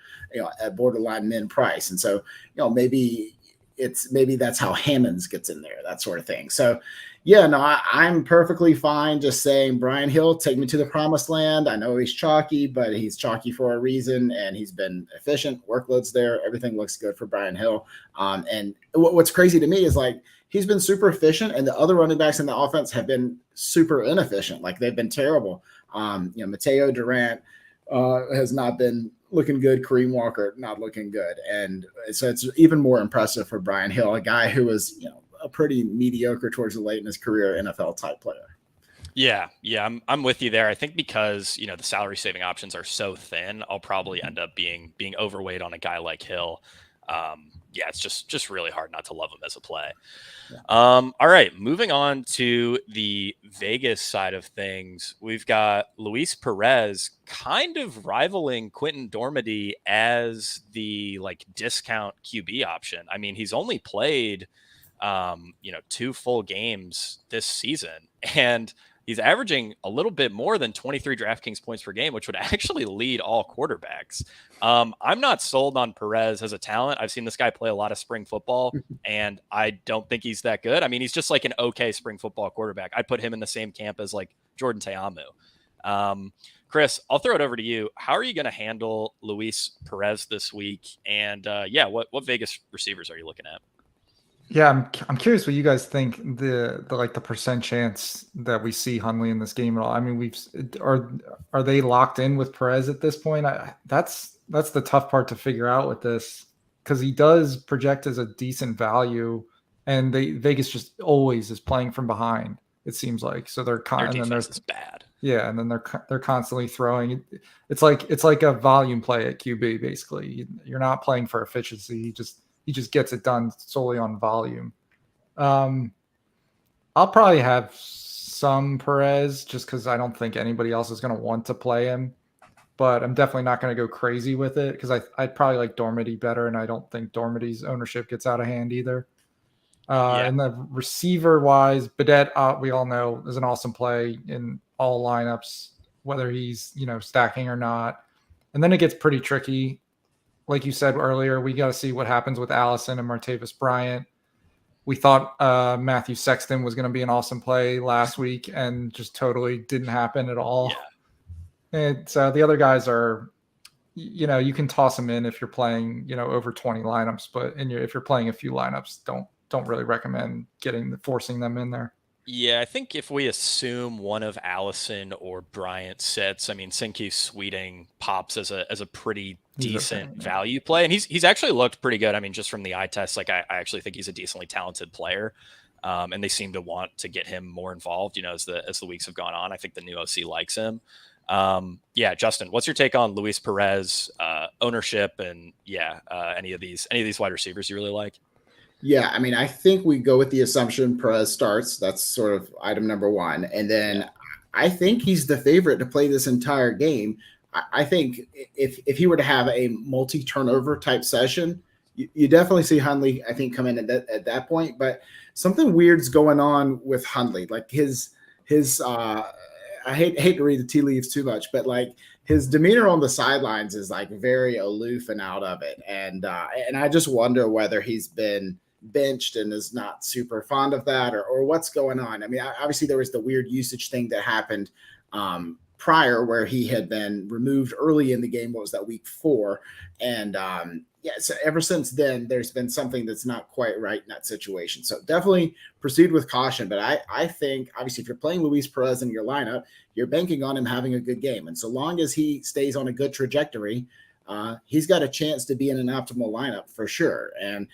at borderline min price. And so maybe that's how Hammonds gets in there, that sort of thing. So Yeah, no, I'm perfectly fine just saying, Brian Hill, take me to the promised land. I know he's chalky, but he's chalky for a reason, and he's been efficient. Workload's there. Everything looks good for Brian Hill. And what's crazy to me is like he's been super efficient, and the other running backs in the offense have been super inefficient. Like they've been terrible. Mateo Durant has not been looking good. Kareem Walker not looking good, and so it's even more impressive for Brian Hill, a guy who was a pretty mediocre towards the late in his career NFL type player.
Yeah, I'm with you there. I think because the salary saving options are so thin, I'll probably end up being overweight on a guy like Hill. It's just really hard not to love him as a play.
Yeah.
All right, moving on to the Vegas side of things, we've got Luis Perez kind of rivaling Quentin Dormady as the discount QB option. I mean, he's only played 2 full games this season, and he's averaging a little bit more than 23 DraftKings points per game, which would actually lead all quarterbacks. I'm not sold on Perez as a talent. I've seen this guy play a lot of spring football, and I don't think he's that good. I mean, he's just like an okay spring football quarterback. I'd put him in the same camp as like Jordan Ta'amu. Chris, I'll throw it over to you. How are you going to handle Luis Perez this week? And what Vegas receivers are you looking at?
Yeah, I'm curious what you guys think the percent chance that we see Hundley in this game at all. I mean, are they locked in with Perez at this point? That's the tough part to figure out with this, because he does project as a decent value, and Vegas just always is playing from behind. It seems like so their
defense is bad.
Yeah, and then they're constantly throwing. It's like a volume play at QB basically. You're not playing for efficiency. He just gets it done solely on volume. I'll probably have some Perez just because I don't think anybody else is going to want to play him. But I'm definitely not going to go crazy with it because I'd probably like Dormady better, and I don't think Dormady's ownership gets out of hand either. And the receiver-wise, Badet, we all know, is an awesome play in all lineups, whether he's stacking or not. And then it gets pretty tricky. Like you said earlier, we got to see what happens with Allison and Martavis Bryant. We thought Matthew Sexton was going to be an awesome play last week and just totally didn't happen at all. Yeah. And so the other guys are, you can toss them in if you're playing, over 20 lineups, but if you're playing a few lineups, don't really recommend forcing them in there.
Yeah, I think if we assume one of Allison or Bryant sits, I mean, Sinke Sweeting pops as a pretty decent value play, and he's actually looked pretty good. I mean, just from the eye test, I actually think he's a decently talented player, and they seem to want to get him more involved. As the weeks have gone on, I think the new OC likes him. Justin, what's your take on Luis Perez ownership and any of these wide receivers you really like?
Yeah, I mean, I think we go with the assumption Perez starts. That's sort of item number one. And then I think he's the favorite to play this entire game. I think if he were to have a multi-turnover type session, you definitely see Hundley, I think, come in at that point. But something weird's going on with Hundley. Like his I hate to read the tea leaves too much, but like his demeanor on the sidelines is like very aloof and out of it. And I just wonder whether he's been benched and is not super fond of that or what's going on. I mean, obviously there was the weird usage thing that happened prior where he had been removed early in the game. What was that, week 4? And so ever since then, there's been something that's not quite right in that situation. So definitely proceed with caution. But I think, obviously, if you're playing Luis Perez in your lineup, you're banking on him having a good game. And so long as he stays on a good trajectory, he's got a chance to be in an optimal lineup for sure. And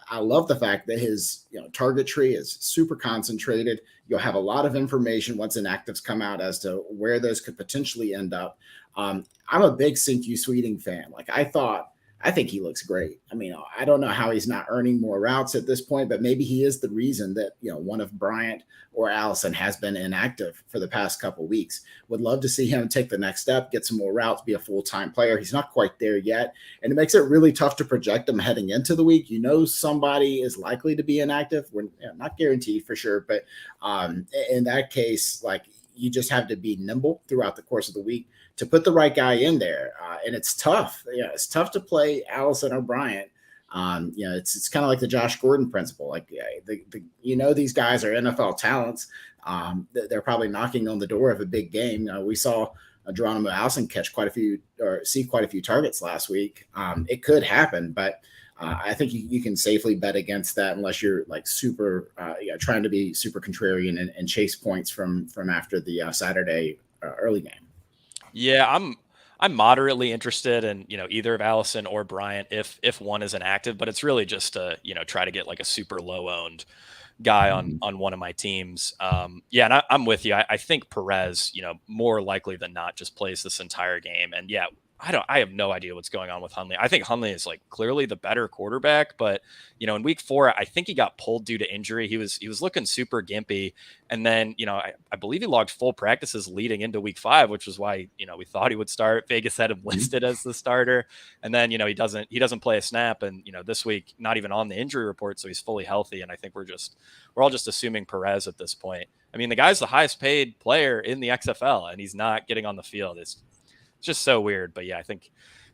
I love the fact that his target tree is super concentrated. You'll have a lot of information once inactives come out as to where those could potentially end up. I'm a big Sinke Sweeting fan. I think he looks great. I mean, I don't know how he's not earning more routes at this point, but maybe he is the reason that, one of Bryant or Allison has been inactive for the past couple of weeks. Would love to see him take the next step, get some more routes, be a full-time player. He's not quite there yet. And it makes it really tough to project him heading into the week. Somebody is likely to be inactive. We're not guaranteed for sure, but in that case, you just have to be nimble throughout the course of the week to put the right guy in there. And it's tough. Yeah, it's tough to play Allison or Bryant It's kind of like the Josh Gordon principle. Like, these guys are NFL talents. They're probably knocking on the door of a big game. We saw Geronimo Allison see quite a few targets last week. It could happen, but I think you can safely bet against that unless you're like super trying to be super contrarian and chase points from after the Saturday early game.
Yeah, I'm moderately interested in either of Allison or Bryant if one is inactive, but it's really just to try to get like a super low owned guy on one of my teams. And I'm with you. I think Perez, more likely than not, just plays this entire game. And yeah, I have no idea what's going on with Hundley. I think Hundley is like clearly the better quarterback, but in week 4, I think he got pulled due to injury. He was looking super gimpy. And then, I believe he logged full practices leading into week 5, which was why, we thought he would start. Vegas had him listed as the starter. And then, he doesn't play a snap. And, this week, not even on the injury report. So he's fully healthy. And I think we're all just assuming Perez at this point. I mean, the guy's the highest paid player in the XFL and he's not getting on the field. It's just so weird. But yeah, I think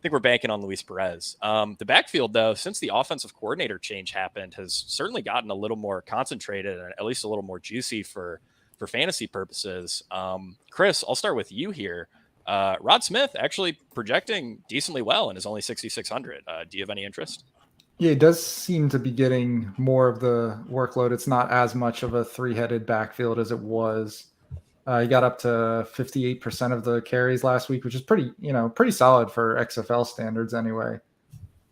we're banking on Luis Perez. The backfield, though, since the offensive coordinator change happened, has certainly gotten a little more concentrated and at least a little more juicy for fantasy purposes. Chris, I'll start with you here. Rod Smith actually projecting decently well and is only 6,600. Do you have any interest?
Yeah, it does seem to be getting more of the workload. It's not as much of a 3-headed backfield as it was. He got up to 58% of the carries last week, which is pretty solid for XFL standards anyway.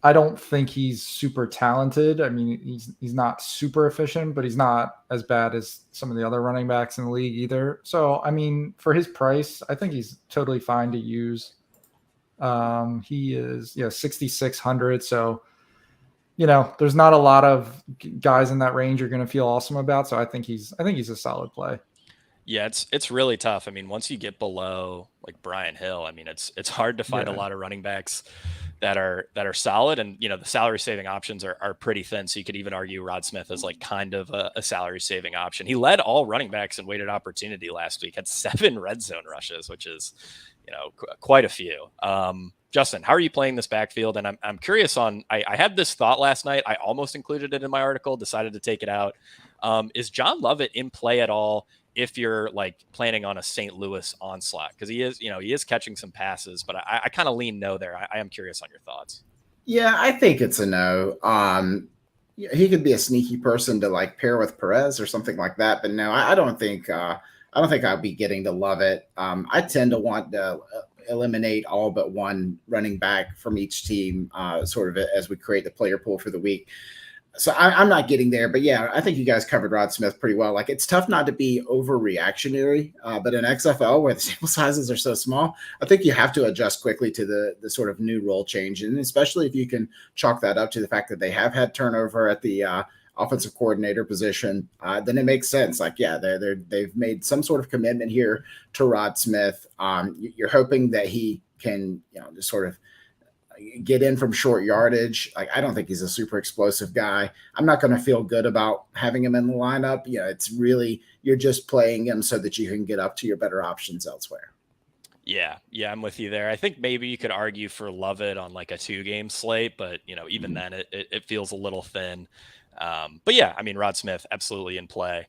I don't think he's super talented. I mean, he's not super efficient, but he's not as bad as some of the other running backs in the league either. So, I mean, for his price, I think he's totally fine to use. He is 6,600. So, there's not a lot of guys in that range you're going to feel awesome about. So I think he's a solid play.
Yeah, it's really tough. I mean, once you get below like Brian Hill, I mean, it's hard to find a lot of running backs that are solid, and the salary saving options are pretty thin. So you could even argue Rod Smith is like kind of a salary saving option. He led all running backs in weighted opportunity last week, had 7 red zone rushes, which is quite a few. Justin, how are you playing this backfield? And I'm curious on. I had this thought last night. I almost included it in my article, decided to take it out. Is John Lovett in play at all if you're like planning on a St. Louis onslaught? Because he is catching some passes, but I kind of lean no there. I am curious on your thoughts.
Yeah, I think it's a no. He could be a sneaky person to like pair with Perez or something like that, but no, I don't think I'll be getting to Lovett. I tend to want to eliminate all but one running back from each team, sort of as we create the player pool for the week. So I'm not getting there, but yeah, I think you guys covered Rod Smith pretty well. Like, it's tough not to be overreactionary, but in XFL where the sample sizes are so small, I think you have to adjust quickly to the sort of new role change, and especially if you can chalk that up to the fact that they have had turnover at the offensive coordinator position, then it makes sense. Like, yeah, they've made some sort of commitment here to Rod Smith. You're hoping that he can, just sort of get in from short yardage. Like, I don't think he's a super explosive guy. I'm not going to feel good about having him in the lineup. It's really, you're just playing him so that you can get up to your better options elsewhere.
Yeah, I'm with you there. I think maybe you could argue for Lovett on like a 2-game slate, but even then it feels a little thin. But yeah, I mean, Rod Smith absolutely in play.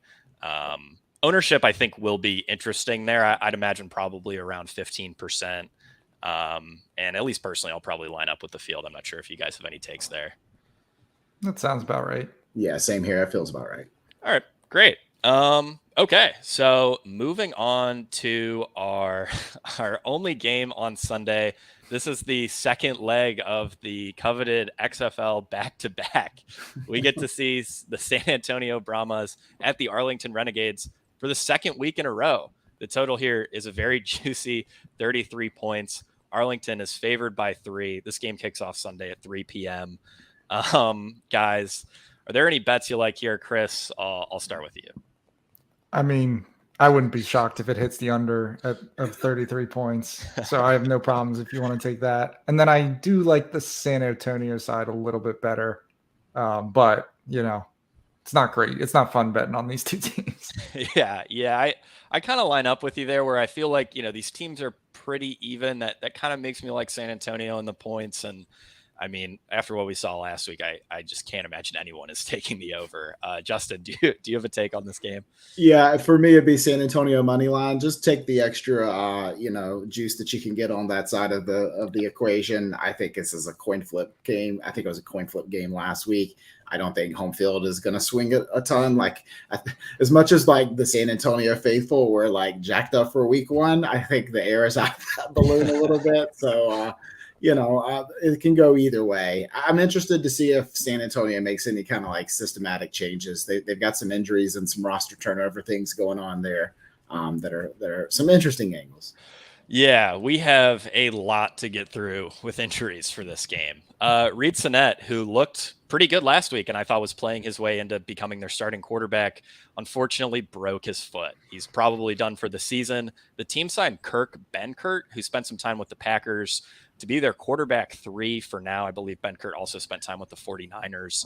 Ownership, I think, will be interesting there. I'd imagine probably around 15%. And at least personally, I'll probably line up with the field. I'm not sure if you guys have any takes there.
That sounds about right.
Yeah, same here. That feels about right.
All right, great. Okay, so moving on to our only game on Sunday. This is the second leg of the coveted XFL back-to-back. We get to see the San Antonio Brahmas at the Arlington Renegades for the second week in a row. The total here is a very juicy 33 points. Arlington is favored by 3. This game kicks off Sunday at 3 p.m. Guys, are there any bets you like here? Chris, I'll start with you.
I mean, I wouldn't be shocked if it hits the under of 33 points. So I have no problems if you want to take that. And then I do like the San Antonio side a little bit better. But, it's not great. It's not fun betting on these two teams.
Yeah. I kind of line up with you there where I feel like, these teams are pretty even. That kind of makes me like San Antonio in the points. And I mean, after what we saw last week, I just can't imagine anyone is taking the over. Justin, do you have a take on this game?
Yeah, for me, it'd be San Antonio money line. Just take the extra, juice that you can get on that side of the equation. I think this is a coin flip game. I think it was a coin flip game last week. I don't think home field is going to swing it a ton. Like as much as like the San Antonio faithful were like jacked up for week one, I think the air is out of that balloon a little bit. So, it can go either way. I'm interested to see if San Antonio makes any kind of like systematic changes. They've got some injuries and some roster turnover things going on there that are some interesting angles.
Yeah, we have a lot to get through with injuries for this game. Reed Sinnett, who looked pretty good last week and I thought was playing his way into becoming their starting quarterback, unfortunately broke his foot. He's probably done for the season. The team signed Kirk Benkert, who spent some time with the Packers, to be their quarterback 3 for now. I believe Benkert also spent time with the 49ers.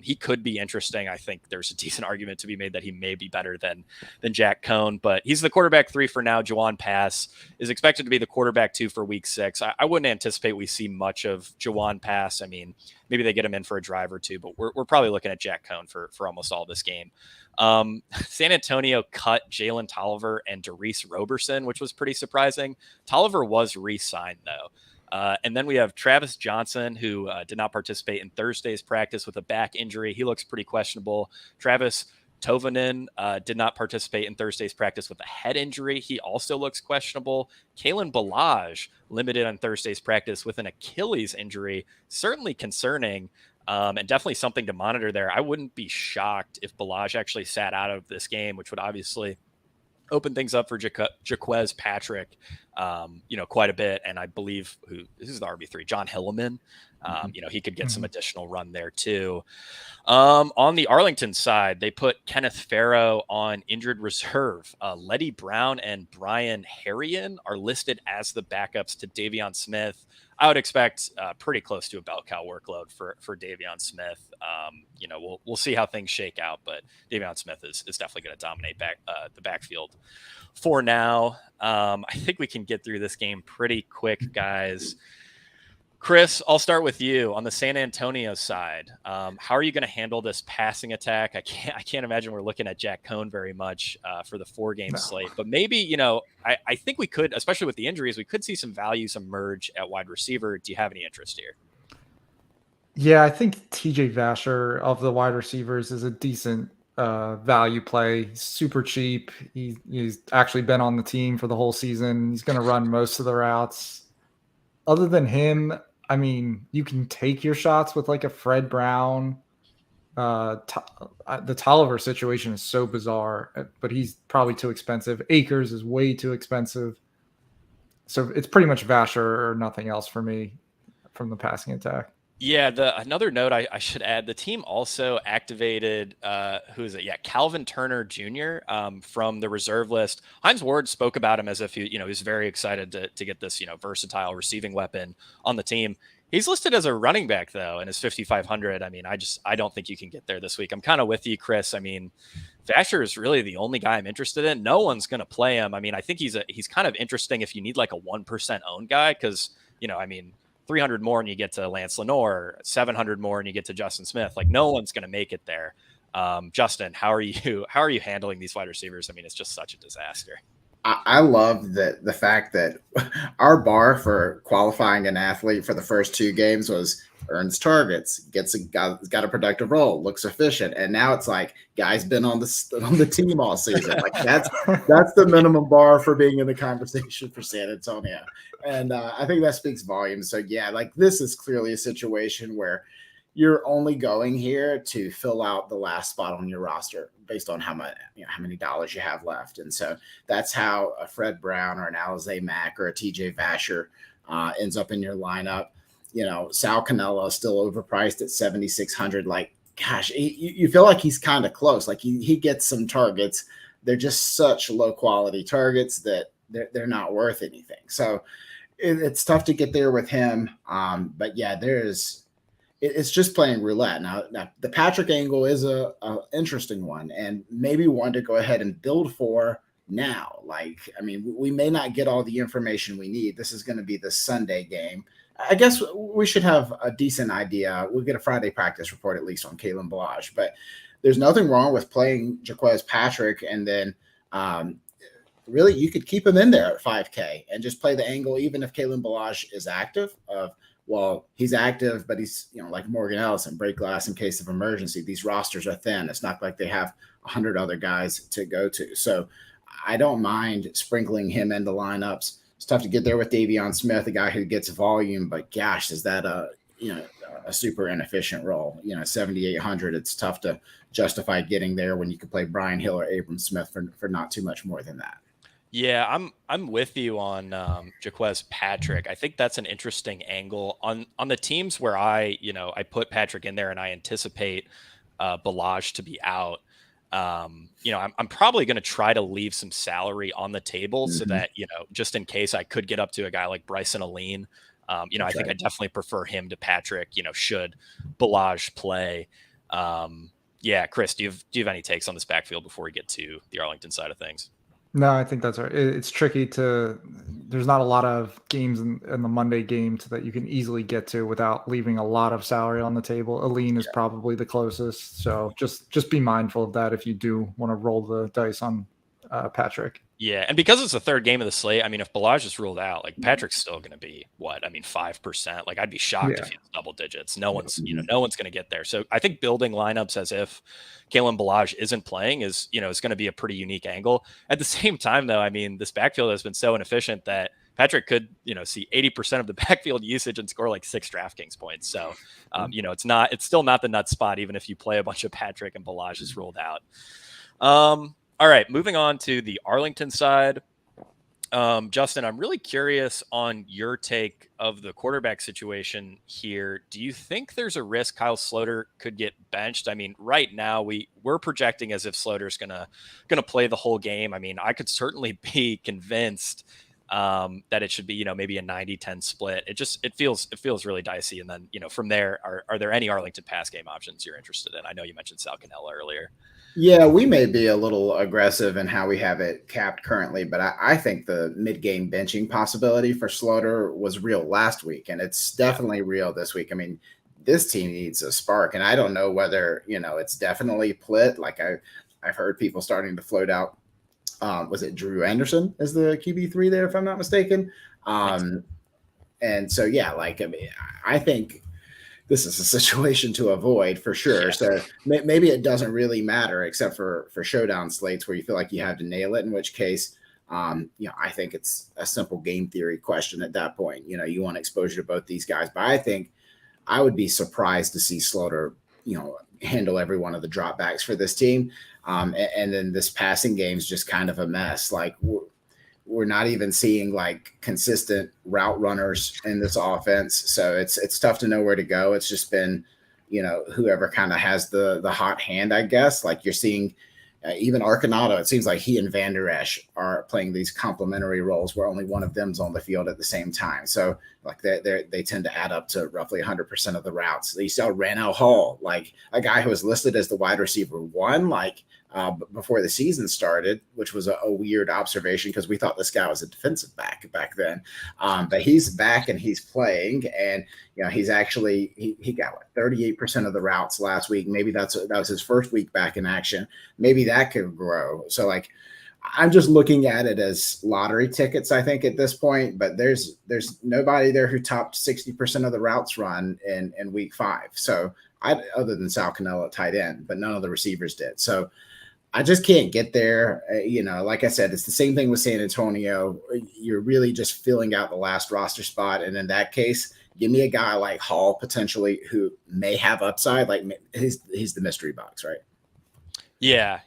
He could be interesting. I think there's a decent argument to be made that he may be better than Jack Cohn, but he's the quarterback 3 for now. Jawan Pass is expected to be the quarterback 2 for week 6. I wouldn't anticipate we see much of Jawan Pass. I mean, maybe they get him in for a drive or two, but we're probably looking at Jack Cohn for almost all this game. San Antonio cut Jalen Tolliver and Derice Roberson, which was pretty surprising. Tolliver was re-signed though. And then we have Travis Johnson, who did not participate in Thursday's practice with a back injury. He looks pretty questionable. Travis Tovanin did not participate in Thursday's practice with a head injury. He also looks questionable. Kalen Ballage limited on Thursday's practice with an Achilles injury. Certainly concerning and definitely something to monitor there. I wouldn't be shocked if Ballage actually sat out of this game, which would obviously open things up for Jaquez Patrick, quite a bit. And I believe this is the RB3, John Hilleman. He could get some additional run there too. On the Arlington side, they put Kenneth Farrow on injured reserve. Letty Brown and Brian Harrion are listed as the backups to Davion Smith. I would expect pretty close to a bell cow workload for Davion Smith. We'll see how things shake out, but Davion Smith is definitely going to dominate the backfield for now. I think we can get through this game pretty quick, guys. Chris, I'll start with you on the San Antonio side. How are you going to handle this passing attack? I can't imagine we're looking at Jack Cohn very much for the 4-game slate, but maybe, I think we could, especially with the injuries, we could see some values emerge at wide receiver. Do you have any interest here?
Yeah, I think TJ Vasher of the wide receivers is a decent value play. He's super cheap. He's actually been on the team for the whole season. He's going to run most of the routes. Other than him, I mean, you can take your shots with like a Fred Brown. The Tolliver situation is so bizarre, but he's probably too expensive. Akers is way too expensive. So it's pretty much Vasher or nothing else for me from the passing attack.
Yeah, another note I should add, the team also activated, who is it? Yeah, Calvin Turner Jr. From the reserve list. Hines Ward spoke about him as if he's very excited to get this, versatile receiving weapon on the team. He's listed as a running back though, and is 5,500. I mean, I don't think you can get there this week. I'm kind of with you, Chris. I mean, Vasher is really the only guy I'm interested in. No one's going to play him. I mean, I think he's kind of interesting if you need like a 1% owned guy, because 300 more and you get to Lance Lenore, 700 more and you get to Justin Smith. Like no one's going to make it there. Justin, how are you handling these wide receivers? I mean, it's just such a disaster.
I love the fact that our bar for qualifying an athlete for the first 2 games was earns targets, got a productive role, looks efficient, and now it's like guy's been on the team all season. Like that's the minimum bar for being in the conversation for San Antonio, and I think that speaks volumes. So yeah, like this is clearly a situation where you're only going here to fill out the last spot on your roster based on how many dollars you have left. And so that's how a Fred Brown or an Alize Mack or a TJ Vasher ends up in your lineup. Sal Cannella is still overpriced at 7,600. Like, gosh, you feel like he's kind of close. Like he gets some targets. They're just such low quality targets that they're not worth anything. So it's tough to get there with him. But yeah, it's just playing roulette. Now the Patrick angle is a interesting one, and maybe one to go ahead and build for now. Like, I mean, we may not get all the information we need. This is going to be the Sunday game I guess we should have a decent idea. We'll get a Friday practice report at least on Kalen Ballage, but there's nothing wrong with playing Jaquez Patrick, and then really you could keep him in there at 5K and just play the angle, even if Kalen Ballage is active. Well, he's active, but he's, like Morgan Ellison, break glass in case of emergency. These rosters are thin. It's not like they have 100 other guys to go to. So I don't mind sprinkling him into lineups. It's tough to get there with Davion Smith, a guy who gets volume, but gosh, is that a super inefficient role? 7,800. It's tough to justify getting there when you could play Brian Hill or Abram Smith for not too much more than that.
Yeah, I'm with you on Jaquez Patrick. I think that's an interesting angle on the teams where I put Patrick in there and I anticipate Ballage to be out. I'm probably going to try to leave some salary on the table so that, just in case I could get up to a guy like Bryson Aline. I think I definitely prefer him to Patrick, should Ballage play. Yeah, Chris, do you have any takes on this backfield before we get to the Arlington side of things?
No, I think that's right. It's tricky there's not a lot of games in the Monday game that you can easily get to without leaving a lot of salary on the table. Aline is probably the closest. So just be mindful of that if you do want to roll the dice on Patrick.
Yeah, and because it's the third game of the slate, if Ballage is ruled out, like Patrick's still going to be 5%. Like I'd be shocked if he has double digits. No one's going to get there. So I think building lineups as if Kalen Ballage isn't playing is going to be a pretty unique angle. At the same time, though, this backfield has been so inefficient that Patrick could, see 80% of the backfield usage and score like 6 DraftKings points. So, it's still not the nut spot, even if you play a bunch of Patrick and Ballage is ruled out. All right, moving on to the Arlington side. Justin, I'm really curious on your take of the quarterback situation here. Do you think there's a risk Kyle Sloter could get benched? Right now we're projecting as if Sloter's gonna play the whole game. I could certainly be convinced that it should be, maybe a 90-10 split. It feels really dicey. And then, from there, are there any Arlington pass game options you're interested in? I know you mentioned Sal Cannella earlier.
Yeah, we may be a little aggressive in how we have it capped currently, but I think the mid-game benching possibility for Sloter was real last week, and it's definitely real this week. This team needs a spark, and I don't know whether, it's definitely Plitt. Like I've heard people starting to float out. Was it Drew Anderson as the QB3 there, if I'm not mistaken? And so, yeah, I think this is a situation to avoid for sure. Yeah. So maybe it doesn't really matter except for showdown slates where you feel like you have to nail it, in which case, I think it's a simple game theory question at that point. You want exposure to both these guys, but I think I would be surprised to see Sloter, handle every one of the dropbacks for this team. And then this passing game is just kind of a mess. Like we're not even seeing consistent route runners in this offense. So it's tough to know where to go. It's just been, whoever kind of has the hot hand, I guess. Like you're seeing even Arcanado, it seems like he and Van Der Esch are playing these complementary roles where only one of them's on the field at the same time. So they tend to add up to roughly 100% of the routes. You saw Ranel Hall, like a guy who was listed as the wide receiver 1, before the season started, which was a weird observation because we thought this guy was a defensive back then. But he's back and he's playing, and he's actually he got 38% of the routes last week. Maybe that was his first week back in action. Maybe that could grow. So I'm just looking at it as lottery tickets, I think, at this point. But there's nobody there who topped 60% of the routes run in week 5. So other than Sal Cannella tight end, but none of the receivers did. So I just can't get there. Like I said, it's the same thing with San Antonio. You're really just filling out the last roster spot. And in that case, give me a guy like Hall potentially who may have upside. Like he's the mystery box, right?
Yeah,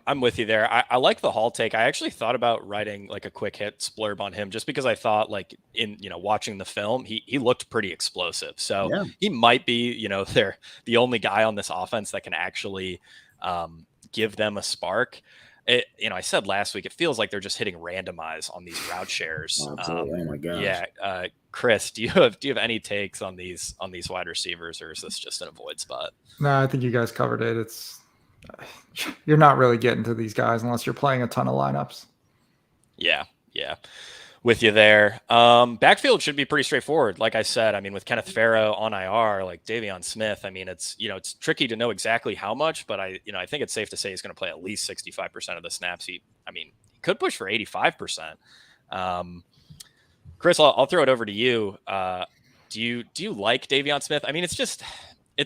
I'm with you there. I like the Hall take. I actually thought about writing a quick hit splurb on him just because I thought in watching the film, he looked pretty explosive. So he might be, they're the only guy on this offense that can actually give them a spark. I said last week, it feels like they're just hitting randomize on these route shares.
Absolutely. Oh my gosh.
Yeah. Chris, do you have any takes on these wide receivers, or is this just an avoid spot?
No, I think you guys covered it. You're not really getting to these guys unless you're playing a ton of lineups.
Yeah. with you there. Backfield should be pretty straightforward. Like I said, I mean, with Kenneth Farrow on IR, like Davion Smith, I mean, it's tricky to know exactly how much, but I think it's safe to say he's going to play at least 65% of the snaps. He could push for 85%. Chris, I'll throw it over to you. Do you like Davion Smith? I mean, it's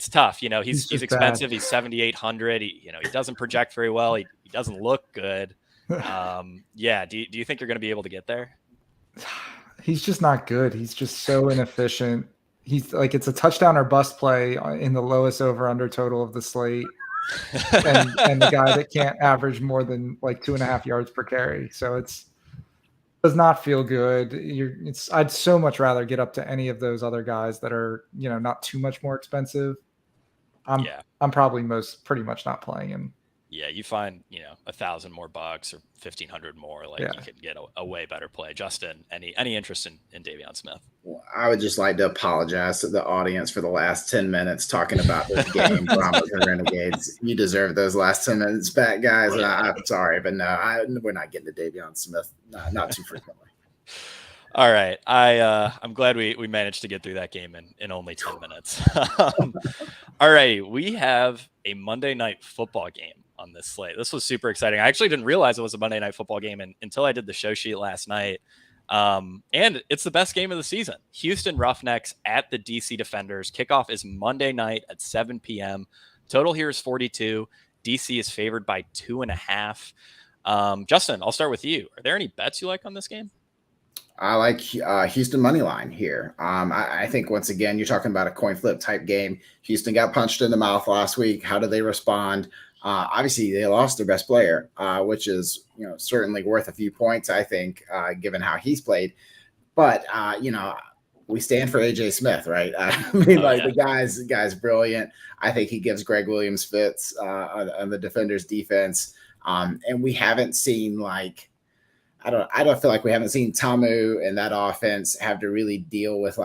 tough. He's expensive. Bad. He's 7,800. He doesn't project very well. He doesn't look good. Yeah. Do you think you're going to be able to get there?
He's just not good. He's just so inefficient. He's like, it's a touchdown or bust play in the lowest over under total of the slate. and the guy that can't average more than like 2.5 yards per carry. So does not feel good. I'd so much rather get up to any of those other guys that are, not too much more expensive. I'm probably pretty much not playing him.
Yeah, you find, $1,000 more bucks or 1,500 more, you could get a way better play. Justin, any interest in Davion Smith?
Well, I would just like to apologize to the audience for the last 10 minutes talking about this game, Broncos and Renegades. You deserve those last 10 minutes back, guys. And I'm sorry, but no, we're not getting to Davion Smith, not too frequently.
All right. I'm glad we managed to get through that game in only 10 minutes. All right. We have a Monday Night Football game on this slate. This was super exciting. I actually didn't realize it was a Monday Night Football game until I did the show sheet last night. And it's the best game of the season. Houston Roughnecks at the DC Defenders. Kickoff is Monday night at 7 p.m. Total here is 42. DC is favored by 2.5. Justin, I'll start with you. Are there any bets you like on this game?
I like Houston money line here. I think once again, you're talking about a coin flip type game. Houston got punched in the mouth last week. How do they respond? Obviously, they lost their best player, which is certainly worth a few points, I think, given how he's played. But we stand for AJ Smith, right? The guy's brilliant. I think he gives Greg Williams fits on the Defenders defense, and we haven't seen I don't feel like we haven't seen Tamu and that offense have to really deal with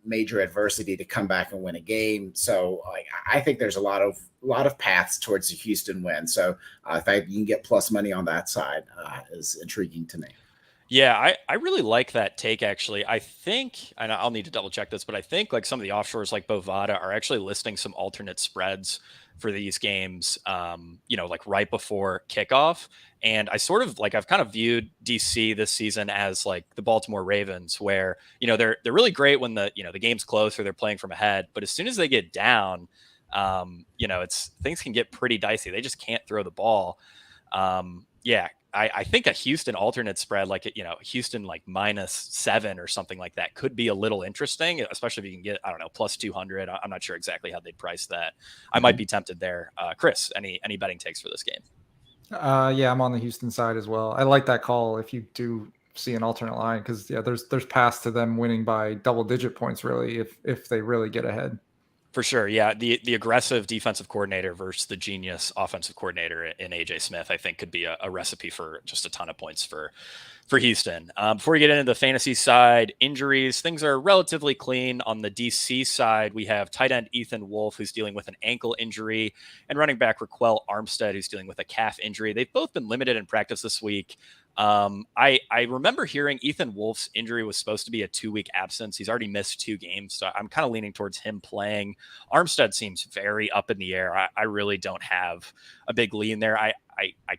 major adversity to come back and win a game. So I think there's a lot of paths towards the Houston win. So in fact, you can get plus money on that side is intriguing to me.
Yeah, I really like that take, actually. I think, and I'll need to double check this, but I think some of the offshores like Bovada are actually listing some alternate spreads for these games, right before kickoff. And I sort of I've kind of viewed DC this season as the Baltimore Ravens, where, they're really great when the game's close or they're playing from ahead. But as soon as they get down, things can get pretty dicey. They just can't throw the ball. I think a Houston alternate spread, Houston -7 or something like that could be a little interesting, especially if you can get, I don't know, plus 200. I'm not sure exactly how they'd price that. I might be tempted there. Chris, any betting takes for this game?
Yeah, I'm on the Houston side as well. I like that call if you do see an alternate line, because there's paths to them winning by double-digit points really if they really get ahead.
For sure. Yeah. The aggressive defensive coordinator versus the genius offensive coordinator in AJ Smith, I think could be a recipe for just a ton of points for Houston. Before we get into the fantasy side, injuries, things are relatively clean. On the DC side, we have tight end Ethan Wolf, who's dealing with an ankle injury, and running back Raquel Armstead, who's dealing with a calf injury. They've both been limited in practice this week. I remember hearing Ethan Wolf's injury was supposed to be a 2-week absence. He's already missed 2 games, so I'm kind of leaning towards him playing. Armstead seems very up in the air. I really don't have a big lean there. I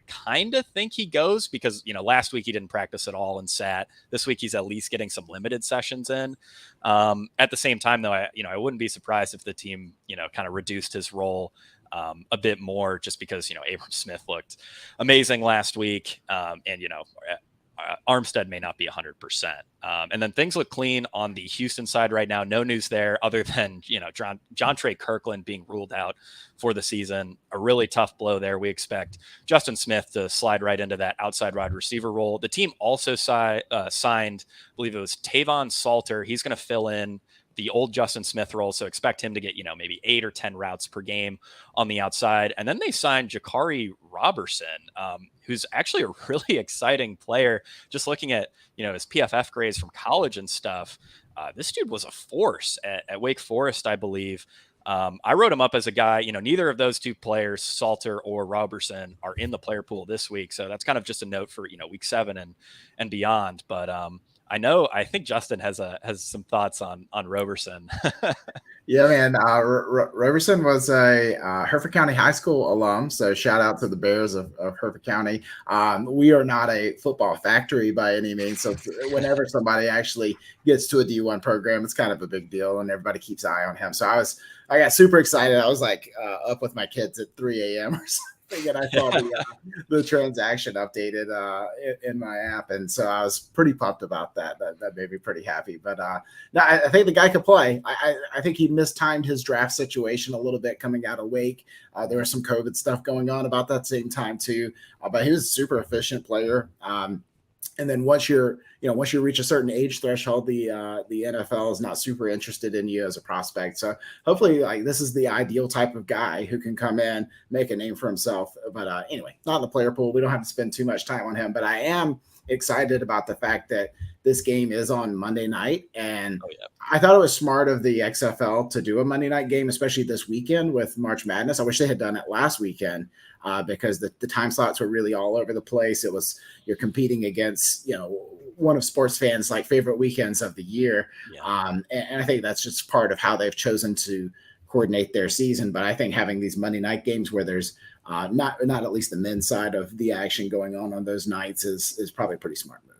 kind of think he goes because, last week he didn't practice at all and sat. This week he's at least getting some limited sessions in. At the same time, though, I wouldn't be surprised if the team, kind of reduced his role a bit more, just because, Abram Smith looked amazing last week. Armstead may not be 100%. And then things look clean on the Houston side right now. No news there other than, John Trey Kirkland being ruled out for the season. A really tough blow there. We expect Justin Smith to slide right into that outside wide receiver role. The team also signed, I believe it was Tavon Salter. He's going to fill in the old Justin Smith role. So expect him to get, maybe 8 or 10 routes per game on the outside. And then they signed Jakari Robertson, who's actually a really exciting player. Just looking at, his PFF grades from college and stuff. This dude was a force at Wake Forest, I believe. I wrote him up as a guy, neither of those 2 players, Salter or Robertson, are in the player pool this week. So that's kind of just a note for, week 7 and beyond. But I think Justin has some thoughts on Roberson.
Yeah, man. Roberson was a Hereford County High School alum, so shout out to the Bears of Hereford County. We are not a football factory by any means, so whenever somebody actually gets to a D1 program, it's kind of a big deal, and everybody keeps an eye on him. So I got super excited. I was like up with my kids at 3 a.m. or something. And I saw the transaction updated in my app, and so I was pretty pumped about that. That made me pretty happy. But no, I think the guy could play. I think he mistimed his draft situation a little bit coming out of Wake. There was some COVID stuff going on about that same time too, but he was a super efficient player. And then once you reach a certain age threshold, the NFL is not super interested in you as a prospect. So hopefully, like, this is the ideal type of guy who can come in, make a name for himself. But anyway, not in the player pool. We don't have to spend too much time on him. But I am excited about the fact that this game is on Monday night, and I thought it was smart of the XFL to do a Monday night game, especially this weekend with March Madness. I wish they had done it last weekend. Because the time slots were really all over the place. You're competing against, one of sports fans' like favorite weekends of the year. Yeah. And I think that's just part of how they've chosen to coordinate their season. But I think having these Monday night games where there's not at least the men's side of the action going on those nights is probably a pretty smart move.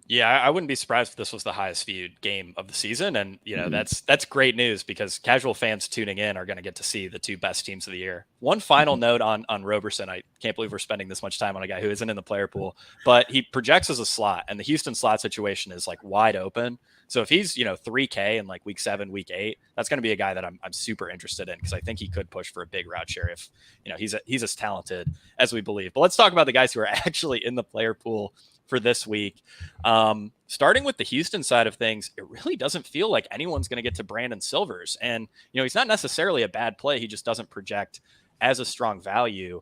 Yeah, I wouldn't be surprised if this was the highest viewed game of the season. And, that's great news because casual fans tuning in are going to get to see the two best teams of the year. One final note on Roberson. I can't believe we're spending this much time on a guy who isn't in the player pool, but he projects as a slot, and the Houston slot situation is like wide open. So if he's, 3K in like week 7, week 8, that's going to be a guy that I'm super interested in because I think he could push for a big route share if, he's as talented as we believe. But let's talk about the guys who are actually in the player pool for this week. Starting with the Houston side of things, it really doesn't feel like anyone's going to get to Brandon Silvers. And, he's not necessarily a bad play. He just doesn't project as a strong value.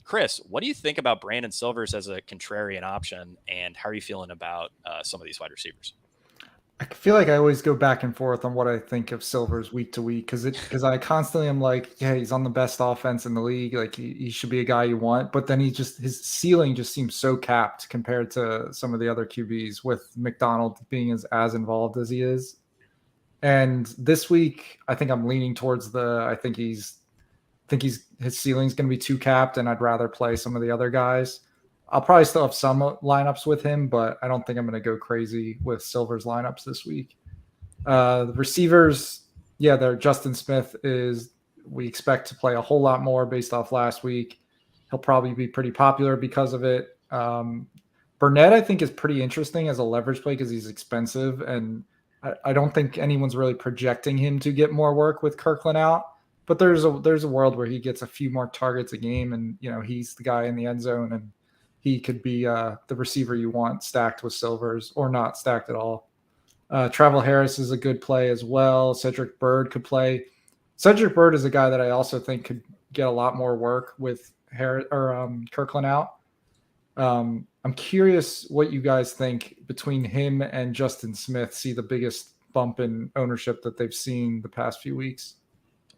Chris, what do you think about Brandon Silvers as a contrarian option? And how are you feeling about some of these wide receivers?
I feel like I always go back and forth on what I think of Silvers week to week because I constantly am like, yeah, he's on the best offense in the league. Like he should be a guy you want, but then his ceiling just seems so capped compared to some of the other QBs with McDonald being as involved as he is. And this week, I think I'm leaning towards I think his ceiling's going to be too capped, and I'd rather play some of the other guys. I'll probably still have some lineups with him, but I don't think I'm going to go crazy with Silver's lineups this week. The receivers, they're Justin Smith we expect to play a whole lot more based off last week. He'll probably be pretty popular because of it. Burnett, I think, is pretty interesting as a leverage play because he's expensive, and I don't think anyone's really projecting him to get more work with Kirkland out. But there's a world where he gets a few more targets a game, and he's the guy in the end zone, and he could be the receiver you want stacked with Silvers or not stacked at all. Travel Harris is a good play as well. Cedric Byrd could play. Cedric Byrd is a guy that I also think could get a lot more work with Kirkland out. I'm curious what you guys think between him and Justin Smith. See the biggest bump in ownership that they've seen the past few weeks.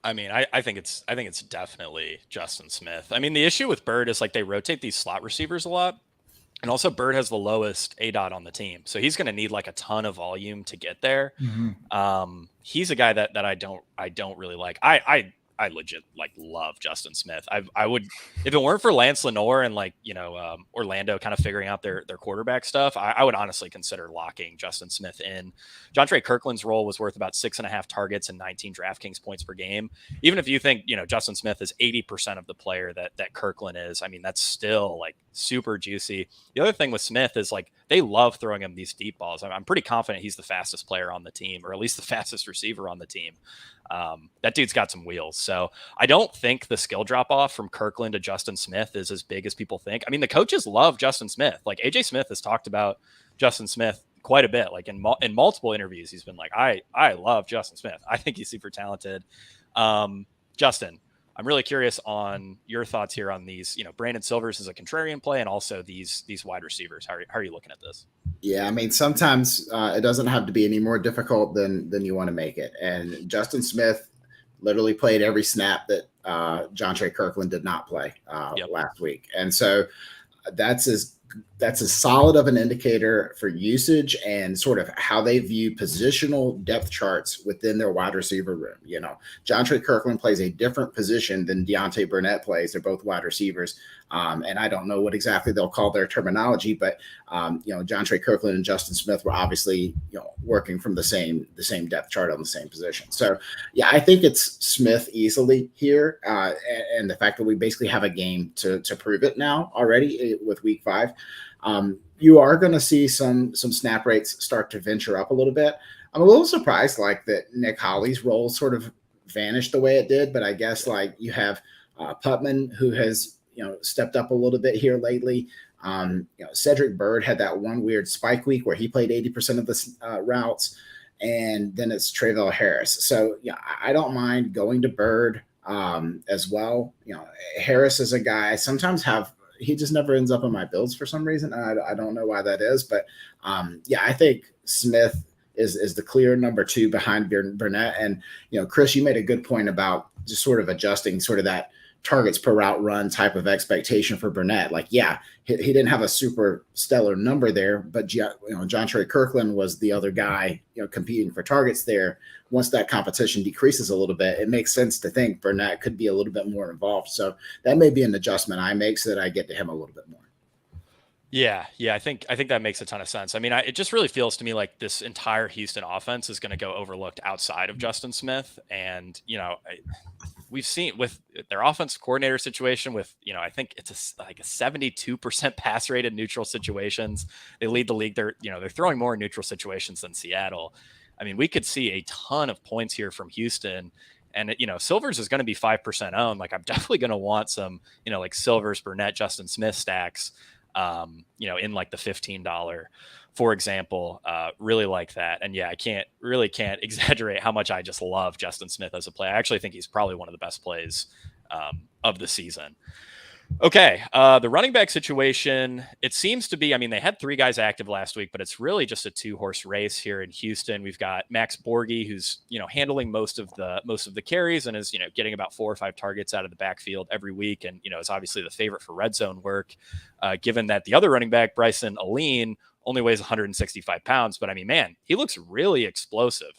I mean, I think it's definitely Justin Smith. I mean, the issue with Byrd is like they rotate these slot receivers a lot. And also Byrd has the lowest ADOT on the team. So he's going to need like a ton of volume to get there. Mm-hmm. He's a guy that I don't really like. I legit like love Justin Smith. I would, if it weren't for Lance Lenoir and Orlando kind of figuring out their quarterback stuff, I would honestly consider locking Justin Smith in. Jontre Kirkland's role was worth about 6.5 targets and 19 DraftKings points per game. Even if you think, Justin Smith is 80% of the player that Kirkland is, I mean, that's still like super juicy. The other thing with Smith is like, they love throwing him these deep balls. I'm pretty confident he's the fastest player on the team, or at least the fastest receiver on the team. That dude's got some wheels. So I don't think the skill drop off from Kirkland to Justin Smith is as big as people think. I mean, the coaches love Justin Smith. Like AJ Smith has talked about Justin Smith quite a bit. Like in multiple interviews, he's been like, I love Justin Smith. I think he's super talented. Justin, I'm really curious on your thoughts here on these, Brandon Silvers is a contrarian play and also these wide receivers. How are you looking at this?
Yeah, I mean, sometimes it doesn't have to be any more difficult than you want to make it. And Justin Smith literally played every snap that Jontre Kirkland did not play last week. And so that's that's as solid of an indicator for usage and sort of how they view positional depth charts within their wide receiver room. You know, Jontre Kirkland plays a different position than Deontay Burnett plays. They're both wide receivers. And I don't know what exactly they'll call their terminology, but Jontre Kirkland and Justin Smith were obviously, working from the same depth chart on the same position. So yeah, I think it's Smith easily here. And the fact that we basically have a game to prove it now already with week 5. You are going to see some snap rates start to venture up a little bit. I'm a little surprised that Nick Holly's role sort of vanished the way it did, but I guess you have Putman, who has stepped up a little bit here lately. Cedric Byrd had that one weird spike week where he played 80% of the routes, and then it's Trayvell Harris. So yeah, I don't mind going to Byrd as well. Harris is a guy I sometimes he just never ends up in my builds for some reason. I don't know why that is, but I think Smith is the clear number 2 behind Burnett. And Chris, you made a good point about just sort of adjusting sort of that targets per route run type of expectation for Burnett. He didn't have a super stellar number there, but Jontre Kirkland was the other guy, competing for targets there. Once that competition decreases a little bit, it makes sense to think Burnett could be a little bit more involved. So that may be an adjustment I make so that I get to him a little bit more.
Yeah, I think that makes a ton of sense. I mean, it just really feels to me like this entire Houston offense is going to go overlooked outside of Justin Smith. And, we've seen with their offensive coordinator situation with, I think it's a 72% pass rate in neutral situations. They lead the league. They're throwing more in neutral situations than Seattle. I mean, we could see a ton of points here from Houston. And, Silvers is going to be 5% owned. I'm definitely going to want some, Silvers, Burnett, Justin Smith stacks, in the $15, for example, really like that. And yeah, I can't exaggerate how much I just love Justin Smith as a player. I actually think he's probably one of the best plays of the season. Okay. The running back situation, it seems to be, they had 3 guys active last week, but it's really just a 2-horse race here in Houston. We've got Max Borghi, who's, handling most of the carries and is, getting about 4 or 5 targets out of the backfield every week. And, is obviously the favorite for red zone work, given that the other running back, Bryson Aline, only weighs 165 pounds, but man, he looks really explosive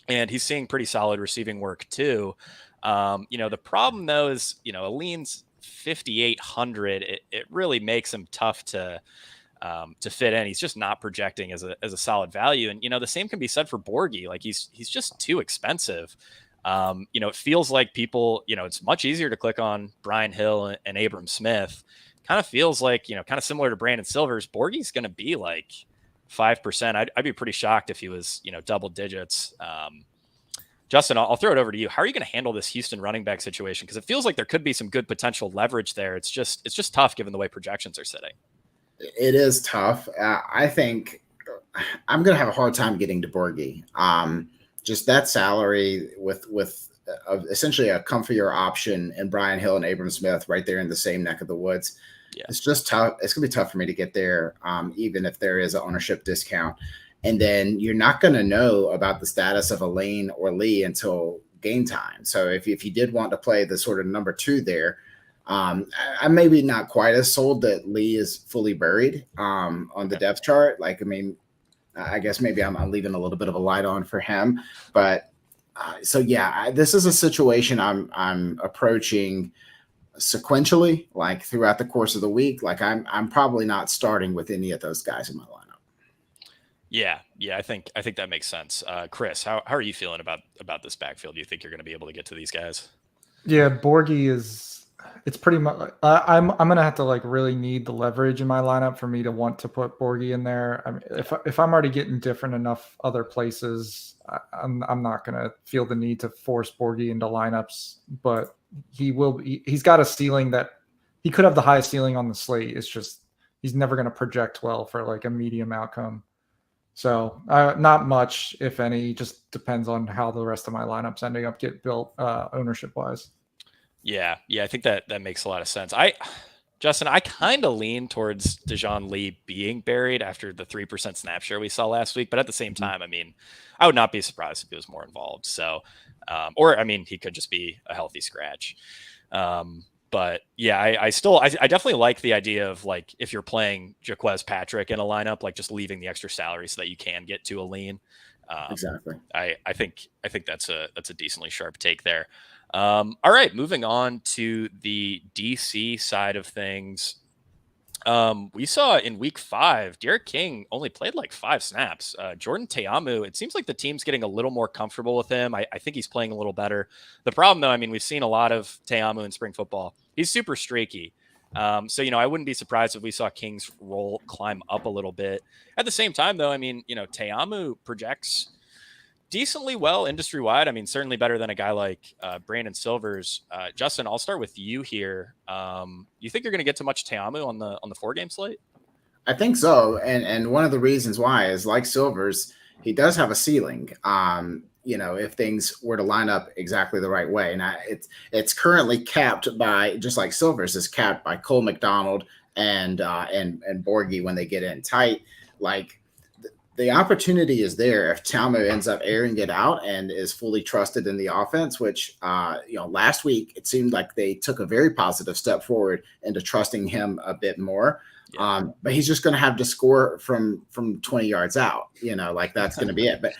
and he's seeing pretty solid receiving work too. The problem though is, Aline's 5,800. It really makes him tough to fit in. He's just not projecting as a solid value. And, the same can be said for Borghi. He's just too expensive. It feels like people, it's much easier to click on Brian Hill and Abram Smith. Kind of feels like, kind of similar to Brandon Silvers, Borghi's going to be 5%. I'd be pretty shocked if he was, double digits. Justin, I'll throw it over to you. How are you going to handle this Houston running back situation? Because it feels like there could be some good potential leverage there. It's just tough given the way projections are sitting.
It is tough. I think I'm going to have a hard time getting to Borghi. Just that salary with essentially a comfier option and Brian Hill and Abram Smith right there in the same neck of the woods. Yeah. It's just tough. It's going to be tough for me to get there, even if there is an ownership discount. And then you're not going to know about the status of Elaine or Lee until game time. So if you did want to play the sort of number 2 there, I'm maybe not quite as sold that Lee is fully buried on the depth chart. I guess maybe I'm leaving a little bit of a light on for him. But this is a situation I'm approaching sequentially, throughout the course of the week. I'm probably not starting with any of those guys in my lineup.
Yeah, I think that makes sense. Chris, how are you feeling about this backfield? Do you think you're going to be able to get to these guys?
Yeah, Borghi it's pretty much. I'm going to have to really need the leverage in my lineup for me to want to put Borghi in there. If I'm already getting different enough other places, I'm not going to feel the need to force Borghi into lineups. But he's got a ceiling that he could have the highest ceiling on the slate. It's just he's never going to project well for a medium outcome. So not much, if any, just depends on how the rest of my lineups ending up get built ownership wise.
Yeah. I think that makes a lot of sense. Justin, I kind of lean towards Dejoun Lee being buried after the 3% snap share we saw last week. But at the same time, I would not be surprised if he was more involved. So, he could just be a healthy scratch. But But yeah, I definitely like the idea of like if you're playing Jaquez Patrick in a lineup, like just leaving the extra salary so that you can get to a lean.
Exactly.
I think that's a decently sharp take there. All right, moving on to the DC side of things. We saw in week 5, Derek King only played like 5 snaps. Jordan Teamu, it seems like the team's getting a little more comfortable with him. I think he's playing a little better. The problem, though, I mean, we've seen a lot of Teamu in spring football. He's super streaky. So, I wouldn't be surprised if we saw King's role climb up a little bit. At the same time, though, I mean, Teamu projects decently well industry wide. I mean, certainly better than a guy like Brandon Silvers. Justin, I'll start with you here. You think you're going to get to much Teamu on the 4-game slate?
I think so, and one of the reasons why is like Silvers, he does have a ceiling. If things were to line up exactly the right way, and it's currently capped by, just like Silvers is capped by Cole McDonald and Borghi when they get in tight. Like, the opportunity is there if Teamu ends up airing it out and is fully trusted in the offense, which, last week it seemed like they took a very positive step forward into trusting him a bit more. Yeah. But he's just going to have to score from 20 yards out, like that's going to be it. But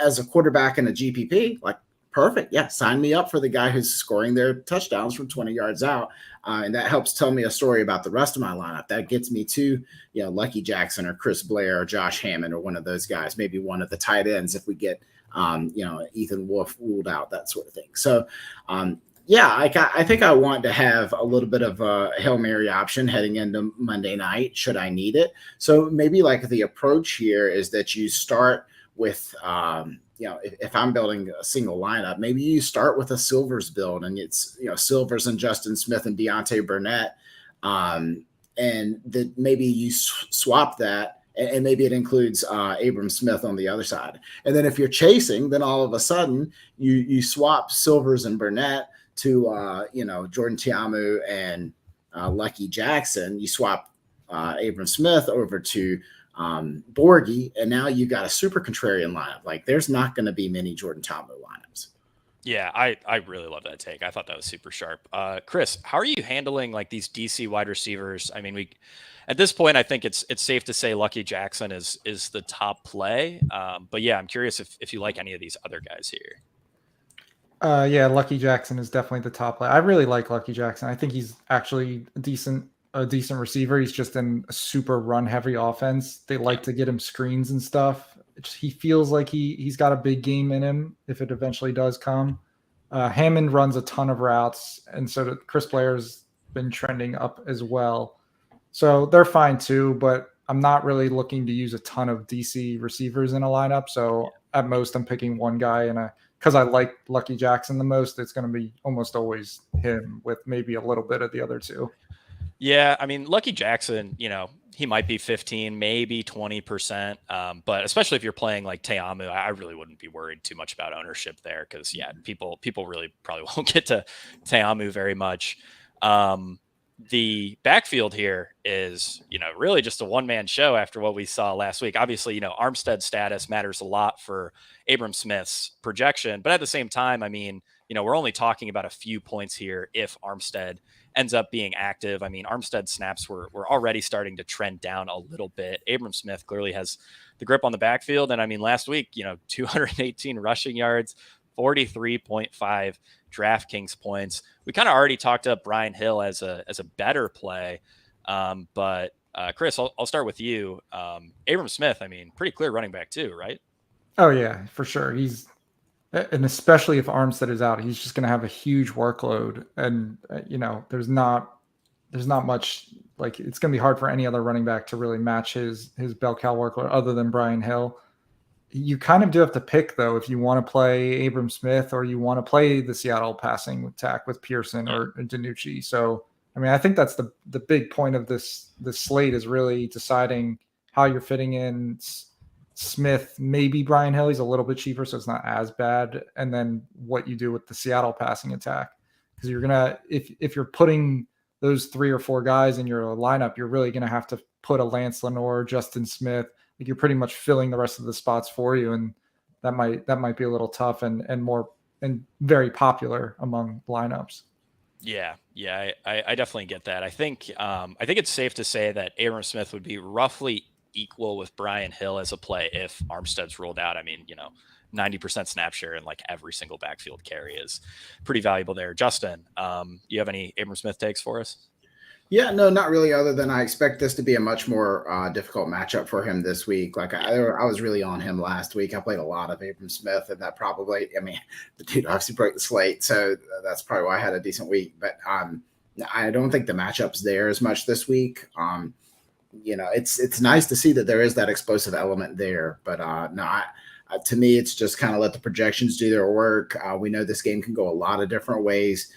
as a quarterback in a GPP, like, perfect. Yeah. Sign me up for the guy who's scoring their touchdowns from 20 yards out. And that helps tell me a story about the rest of my lineup. That gets me to, Lucky Jackson or Chris Blair or Josh Hammond or one of those guys, maybe one of the tight ends if we get, Ethan Wolf ruled out, that sort of thing. So, I think I want to have a little bit of a Hail Mary option heading into Monday night, should I need it. So maybe like the approach here is that you start with, if I'm building a single lineup, maybe you start with a Silvers build and it's, Silvers and Justin Smith and Deontay Burnett. And that maybe you swap that and maybe it includes Abram Smith on the other side. And then if you're chasing, then all of a sudden you swap Silvers and Burnett to, Jordan Teamu and Lucky Jackson. You swap Abram Smith over to Borghi, and now you got a super contrarian lineup. Like, there's not going to be many Jordan Teamu lineups.
Yeah, I really love that take. I thought that was super sharp. Chris, how are you handling like these DC wide receivers? I mean, at this point, I think it's safe to say Lucky Jackson is the top play. But yeah, I'm curious if you like any of these other guys here.
Lucky Jackson is definitely the top play. I really like Lucky Jackson. I think he's actually a decent receiver. He's just in a super run heavy offense. They like to get him screens and stuff. He feels like he's got a big game in him if it eventually does come. Hammond runs a ton of routes, and so Chris Blair's been trending up as well. So they're fine too, but I'm not really looking to use a ton of DC receivers in a lineup. So at most I'm picking one guy because I like Lucky Jackson the most. It's going to be almost always him with maybe a little bit of the other two.
Yeah, I mean, Lucky Jackson, he might be 15, maybe 20%. But especially if you're playing like Teamu, I really wouldn't be worried too much about ownership there because, people really probably won't get to Teamu very much. The backfield here is, really just a one-man show after what we saw last week. Obviously, Armstead's status matters a lot for Abram Smith's projection. But at the same time, I mean, we're only talking about a few points here if Armstead ends up being active. I mean, Armstead snaps were already starting to trend down a little bit. Abram Smith clearly has the grip on the backfield. And I mean, last week, 218 rushing yards, 43.5 DraftKings points. We kind of already talked up Brian Hill as a better play. But Chris, I'll start with you. Abram Smith, I mean, pretty clear running back too, right?
Oh yeah, for sure. And especially if Armstead is out, he's just going to have a huge workload. And, there's not much, like, it's going to be hard for any other running back to really match his bell cow workload other than Brian Hill. You kind of do have to pick, though, if you want to play Abram Smith or you want to play the Seattle passing attack with Pearson or DiNucci. So, I mean, I think that's the big point of this slate is really deciding how you're fitting in Smith, maybe Brian Hill. He's a little bit cheaper, so it's not as bad. And then what you do with the Seattle passing attack, because you're gonna, if you're putting those 3 or 4 guys in your lineup, you're really gonna have to put a Lance Lenore, Justin Smith. Like, you're pretty much filling the rest of the spots for you, and that might be a little tough and very popular among lineups.
Yeah, Yeah, I definitely get that. I think it's safe to say that Abram Smith would be roughly equal with Brian Hill as a play if Armstead's ruled out. I mean, 90% snap share and like every single backfield carry is pretty valuable there. Justin, you have any Abram Smith takes for us?
Yeah, no, not really. Other than I expect this to be a much more difficult matchup for him this week. Like I was really on him last week. I played a lot of Abram Smith, and that probably, I mean, the dude obviously broke the slate, so that's probably why I had a decent week. But I don't think the matchup's there as much this week. It's nice to see that there is that explosive element there, but to me, it's just kind of let the projections do their work. We know this game can go a lot of different ways.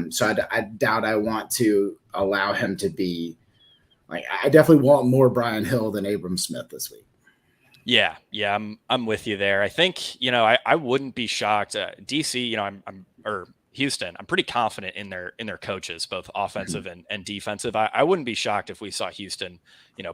So I doubt I want to allow him to be like, I definitely want more Brian Hill than Abram Smith this week.
Yeah, I'm with you there. I think, I wouldn't be shocked. DC, or Houston, I'm pretty confident in their coaches, both offensive and defensive. I wouldn't be shocked if we saw Houston,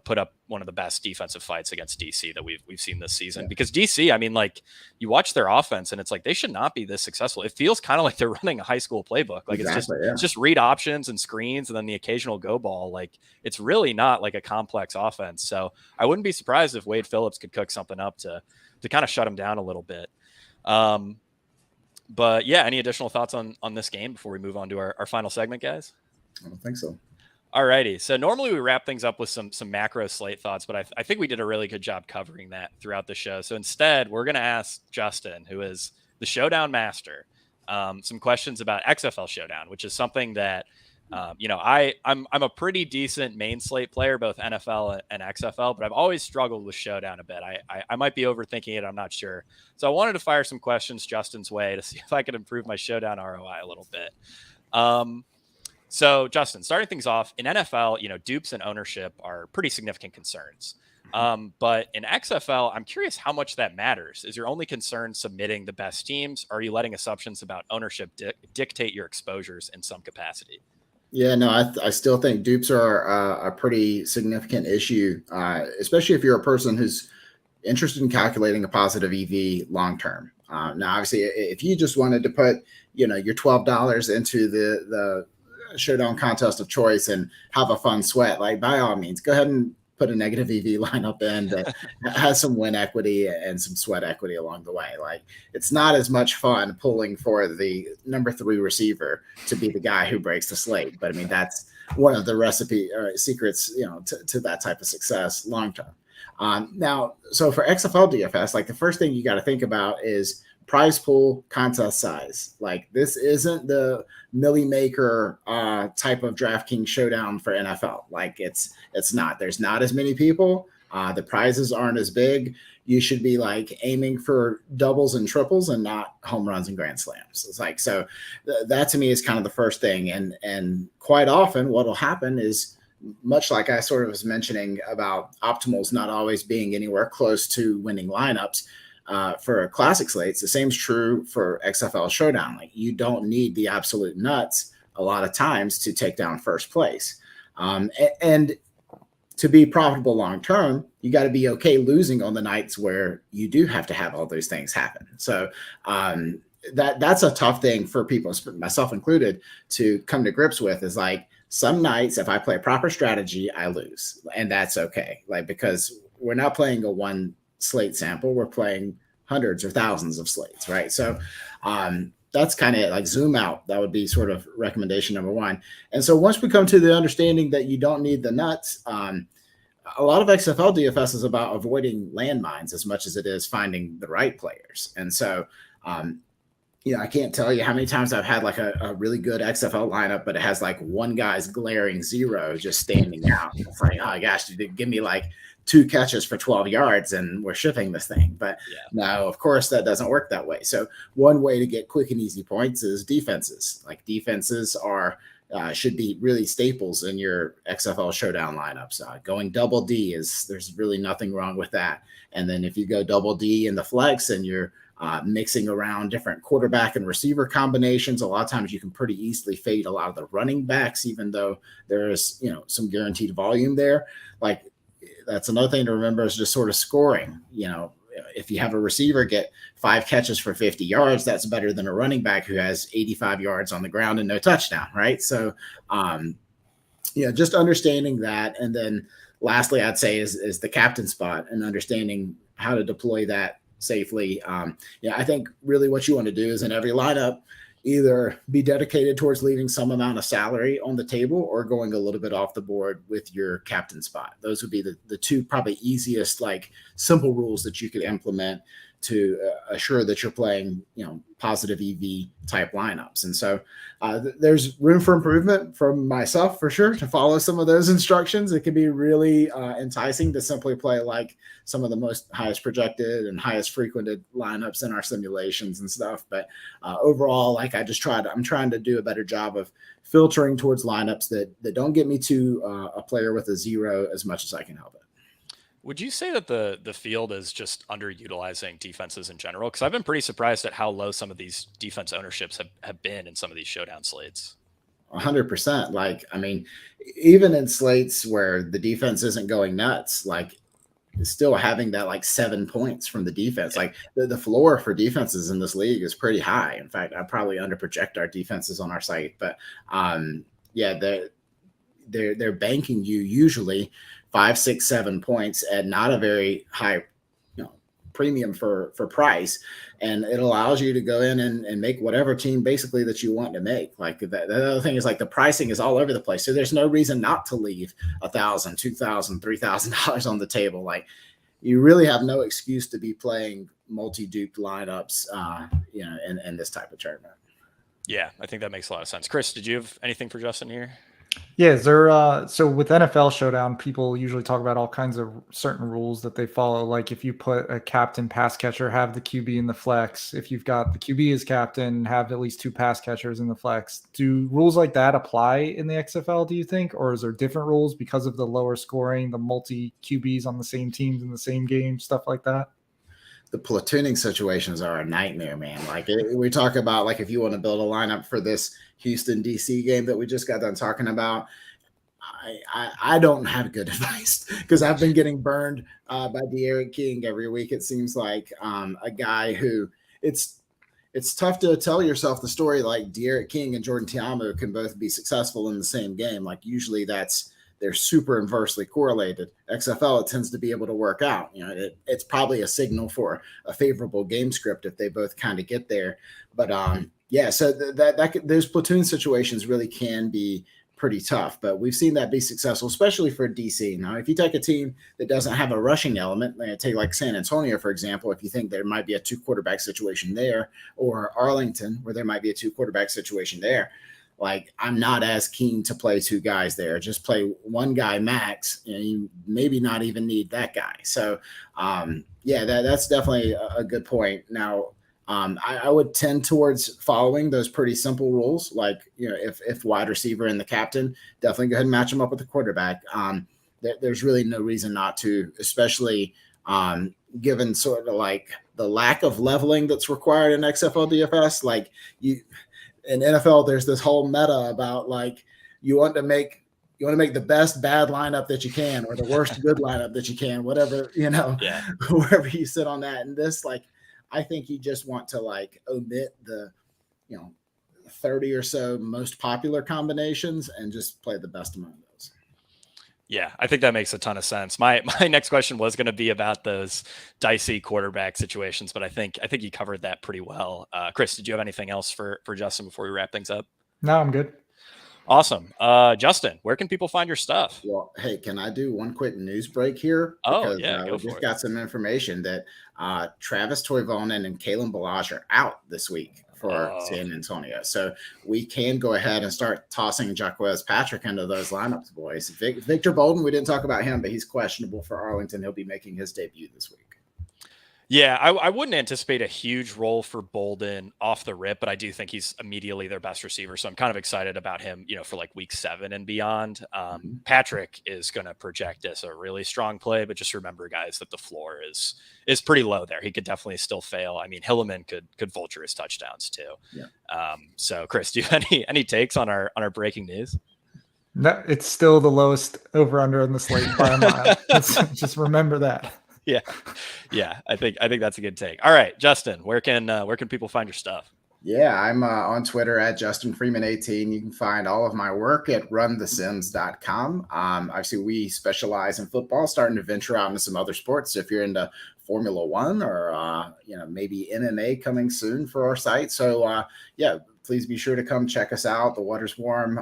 put up one of the best defensive fights against DC that we've seen this season. Because DC, I mean, like, you watch their offense and it's like they should not be this successful. It feels kind of like they're running a high school playbook. Like it's just read options and screens and then the occasional go ball. Like it's really not like a complex offense. So I wouldn't be surprised if Wade Phillips could cook something up to kind of shut him down a little bit. But yeah, any additional thoughts on this game before we move on to our final segment, guys?
I don't think so.
All righty. So normally we wrap things up with some macro slate thoughts, but I think we did a really good job covering that throughout the show. So instead, we're going to ask Justin, who is the Showdown master, some questions about XFL Showdown, which is something that I'm a pretty decent main slate player, both NFL and XFL, but I've always struggled with Showdown a bit. I might be overthinking it. I'm not sure. So I wanted to fire some questions Justin's way to see if I could improve my Showdown ROI a little bit. So Justin, starting things off in NFL, dupes and ownership are pretty significant concerns. But in XFL, I'm curious how much that matters. Is your only concern submitting the best teams? Or are you letting assumptions about ownership dictate your exposures in some capacity?
Yeah, no, I still think dupes are a pretty significant issue, especially if you're a person who's interested in calculating a positive EV long term. Now, obviously, if you just wanted to put, your $12 into the Showdown contest of choice and have a fun sweat, like by all means, go ahead and put a negative EV lineup in that has some win equity and some sweat equity along the way. Like it's not as much fun pulling for the number 3 receiver to be the guy who breaks the slate. But I mean, that's one of the recipe or secrets, to that type of success long term. Now, so for XFL DFS, like the first thing you got to think about is prize pool contest size. Like this isn't the Millie Maker type of DraftKings Showdown for NFL. Like it's not. There's not as many people. The prizes aren't as big. You should be like aiming for doubles and triples and not home runs and grand slams. It's like, so that to me is kind of the first thing. And quite often what will happen is, much like I sort of was mentioning about optimals not always being anywhere close to winning lineups, for classic slates, the same is true for XFL Showdown. Like you don't need the absolute nuts a lot of times to take down first place. And to be profitable long term, you got to be okay losing on the nights where you do have to have all those things happen. So that's a tough thing for people, myself included, to come to grips with. Is like some nights, if I play proper strategy, I lose, and that's okay. Like because we're not playing a one slate sample, we're playing hundreds or thousands of slates, right? So that's kind of like zoom out. That would be sort of recommendation number 1. And so once we come to the understanding that you don't need the nuts, a lot of XFL DFS is about avoiding landmines as much as it is finding the right players. And so I can't tell you how many times I've had like a really good XFL lineup, but it has like one guy's glaring 0 just standing out. It's like, oh gosh, dude, give me like 2 catches for 12 yards and we're shipping this thing. But no, of course that doesn't work that way. So one way to get quick and easy points is defenses. Like defenses are should be really staples in your XFL Showdown lineups. Going double D there's really nothing wrong with that. And then if you go double D in the flex and you're mixing around different quarterback and receiver combinations, a lot of times you can pretty easily fade a lot of the running backs, even though there's some guaranteed volume there. Like that's another thing to remember is just sort of scoring. if you have a receiver get 5 catches for 50 yards, that's better than a running back who has 85 yards on the ground and no touchdown, right? So, just understanding that. And then lastly, I'd say is the captain spot and understanding how to deploy that safely. I think really what you want to do is in every lineup, either be dedicated towards leaving some amount of salary on the table or going a little bit off the board with your captain spot. Those would be the two probably easiest, like simple rules that you could implement to assure that you're playing, positive EV type lineups. And so there's room for improvement from myself for sure to follow some of those instructions. It can be really enticing to simply play like some of the most highest projected and highest frequented lineups in our simulations and stuff. But overall, like I'm trying to do a better job of filtering towards lineups that don't get me to a player with a 0 as much as I can help it.
Would you say that the field is just underutilizing defenses in general? Because I've been pretty surprised at how low some of these defense ownerships have been in some of these showdown slates.
100%. Like, I mean, even in slates where the defense isn't going nuts, like still having that like 7 points from the defense, like the floor for defenses in this league is pretty high. In fact, I probably underproject our defenses on our site, but they're banking you usually 5, 6, 7 points at not a very high premium for price, and it allows you to go in and make whatever team basically that you want to make. Like the other thing is like the pricing is all over the place, so there's no reason not to leave $1,000, $2,000, $3,000 on the table. Like you really have no excuse to be playing multi-duped lineups in this type of tournament.
Yeah, I think that makes a lot of sense. Chris, did you have anything for Justin here?
Yeah, is there so with NFL Showdown, people usually talk about all kinds of certain rules that they follow. Like if you put a captain pass catcher, have the QB in the flex. If you've got the QB as captain, have at least 2 pass catchers in the flex. Do rules like that apply in the XFL, do you think? Or is there different rules because of the lower scoring, the multi QBs on the same teams in the same game, stuff like that?
The platooning situations are a nightmare, man. Like we talk about, like if you want to build a lineup for this Houston DC game that we just got done talking about, I don't have good advice because I've been getting burned by De'Aaron King every week. It seems like a guy who it's tough to tell yourself the story like De'Aaron King and Jordan Tiamu can both be successful in the same game. Like usually they're super inversely correlated. XFL, it tends to be able to work out. It's probably a signal for a favorable game script if they both kind of get there. But so those platoon situations really can be pretty tough. But we've seen that be successful, especially for DC. Now, if you take a team that doesn't have a rushing element, take like San Antonio, for example, if you think there might be a 2-quarterback situation there, or Arlington, where there might be a 2-quarterback situation there, like I'm not as keen to play 2 guys there. Just play 1 guy max, and you maybe not even need that guy. So that's definitely a good point. Now, I would tend towards following those pretty simple rules. Like, if wide receiver and the captain, definitely go ahead and match them up with the quarterback. There's really no reason not to, especially given sort of like the lack of leveling that's required in XFL DFS. Like in NFL, there's this whole meta about like you want to make the best bad lineup that you can, or the worst good lineup that you can, whatever, wherever you sit on that. And this, like, I think you just want to like omit the 30 or so most popular combinations and just play the best among those.
Yeah, I think that makes a ton of sense. My next question was going to be about those dicey quarterback situations, but I think you covered that pretty well. Chris, did you have anything else for Justin before we wrap things up?
No, I'm good.
Awesome. Justin, where can people find your stuff?
Well, hey, can I do one quick news break here?
Because, go
we
for
just
it.
got some information that Travis Toivonen and Kalen Balazs are out this week for San Antonio. So we can go ahead and start tossing Jaquez Patrick into those lineups, boys. Victor Bolden, we didn't talk about him, but he's questionable for Arlington. He'll be making his debut this week.
Yeah, I wouldn't anticipate a huge role for Bolden off the rip, but I do think he's immediately their best receiver. So I'm kind of excited about him, for like week 7 and beyond. Patrick is going to project as a really strong play, but just remember, guys, that the floor is pretty low there. He could definitely still fail. I mean, Hilliman could vulture his touchdowns too. Yeah. So Chris, do you have any takes on our breaking news?
No, it's still the lowest over under in the slate by a mile. Just remember that.
Yeah. I think that's a good take. All right, Justin, where can people find your stuff?
Yeah, I'm on Twitter at Justin Freeman 18. You can find all of my work at RunTheSims.com. Obviously, we specialize in football, starting to venture out into some other sports. So if you're into Formula One or maybe MMA coming soon for our site. So yeah, please be sure to come check us out. The water's warm.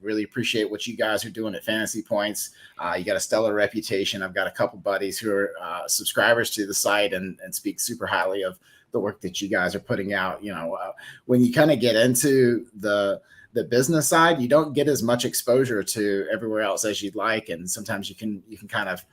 Really appreciate what you guys are doing at Fantasy Points. You got a stellar reputation. I've got a couple buddies who are subscribers to the site and speak super highly of the work that you guys are putting out. When you kind of get into the business side, you don't get as much exposure to everywhere else as you'd like, and sometimes you can kind of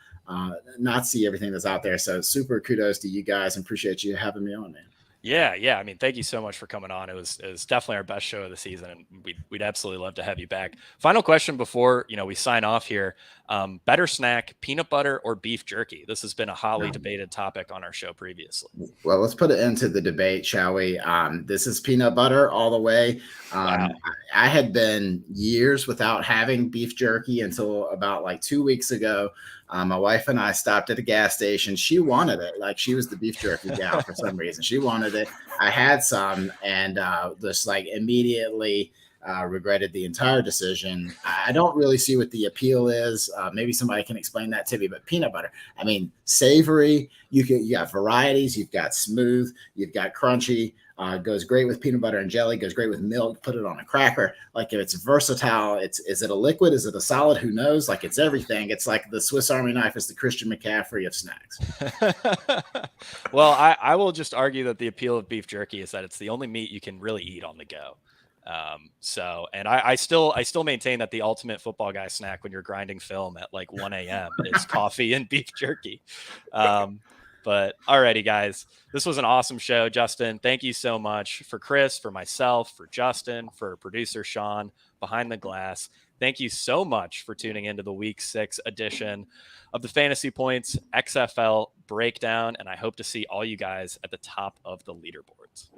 not see everything that's out there. So super kudos to you guys and appreciate you having me on, man.
Yeah. I mean, thank you so much for coming on. It was definitely our best show of the season, and we'd absolutely love to have you back. Final question before we sign off here: better snack, peanut butter or beef jerky? This has been a hotly debated topic on our show previously.
Well, let's put it into the debate, shall we? This is peanut butter all the way.
Wow.
I had been years without having beef jerky until about like 2 weeks ago. My wife and I stopped at a gas station. She wanted it. Like, she was the beef jerky gal for some reason. She wanted it. I had some and just like immediately regretted the entire decision. I don't really see what the appeal is. Maybe somebody can explain that to me, but peanut butter, I mean, savory, you got varieties, you've got smooth, you've got crunchy, goes great with peanut butter and jelly, goes great with milk, put it on a cracker. Like, if it's versatile, is it a liquid? Is it a solid? Who knows? Like, it's everything. It's like the Swiss Army knife is the Christian McCaffrey of snacks.
Well, I will just argue that the appeal of beef jerky is that it's the only meat you can really eat on the go. And I still maintain that the ultimate football guy snack when you're grinding film at like 1 a.m. is coffee and beef jerky. But alrighty, guys, this was an awesome show. Justin, thank you so much. For Chris, for myself, for Justin, for producer Sean behind the glass, thank you so much for tuning into the Week 6 edition of the Fantasy Points XFL breakdown. And I hope to see all you guys at the top of the leaderboards.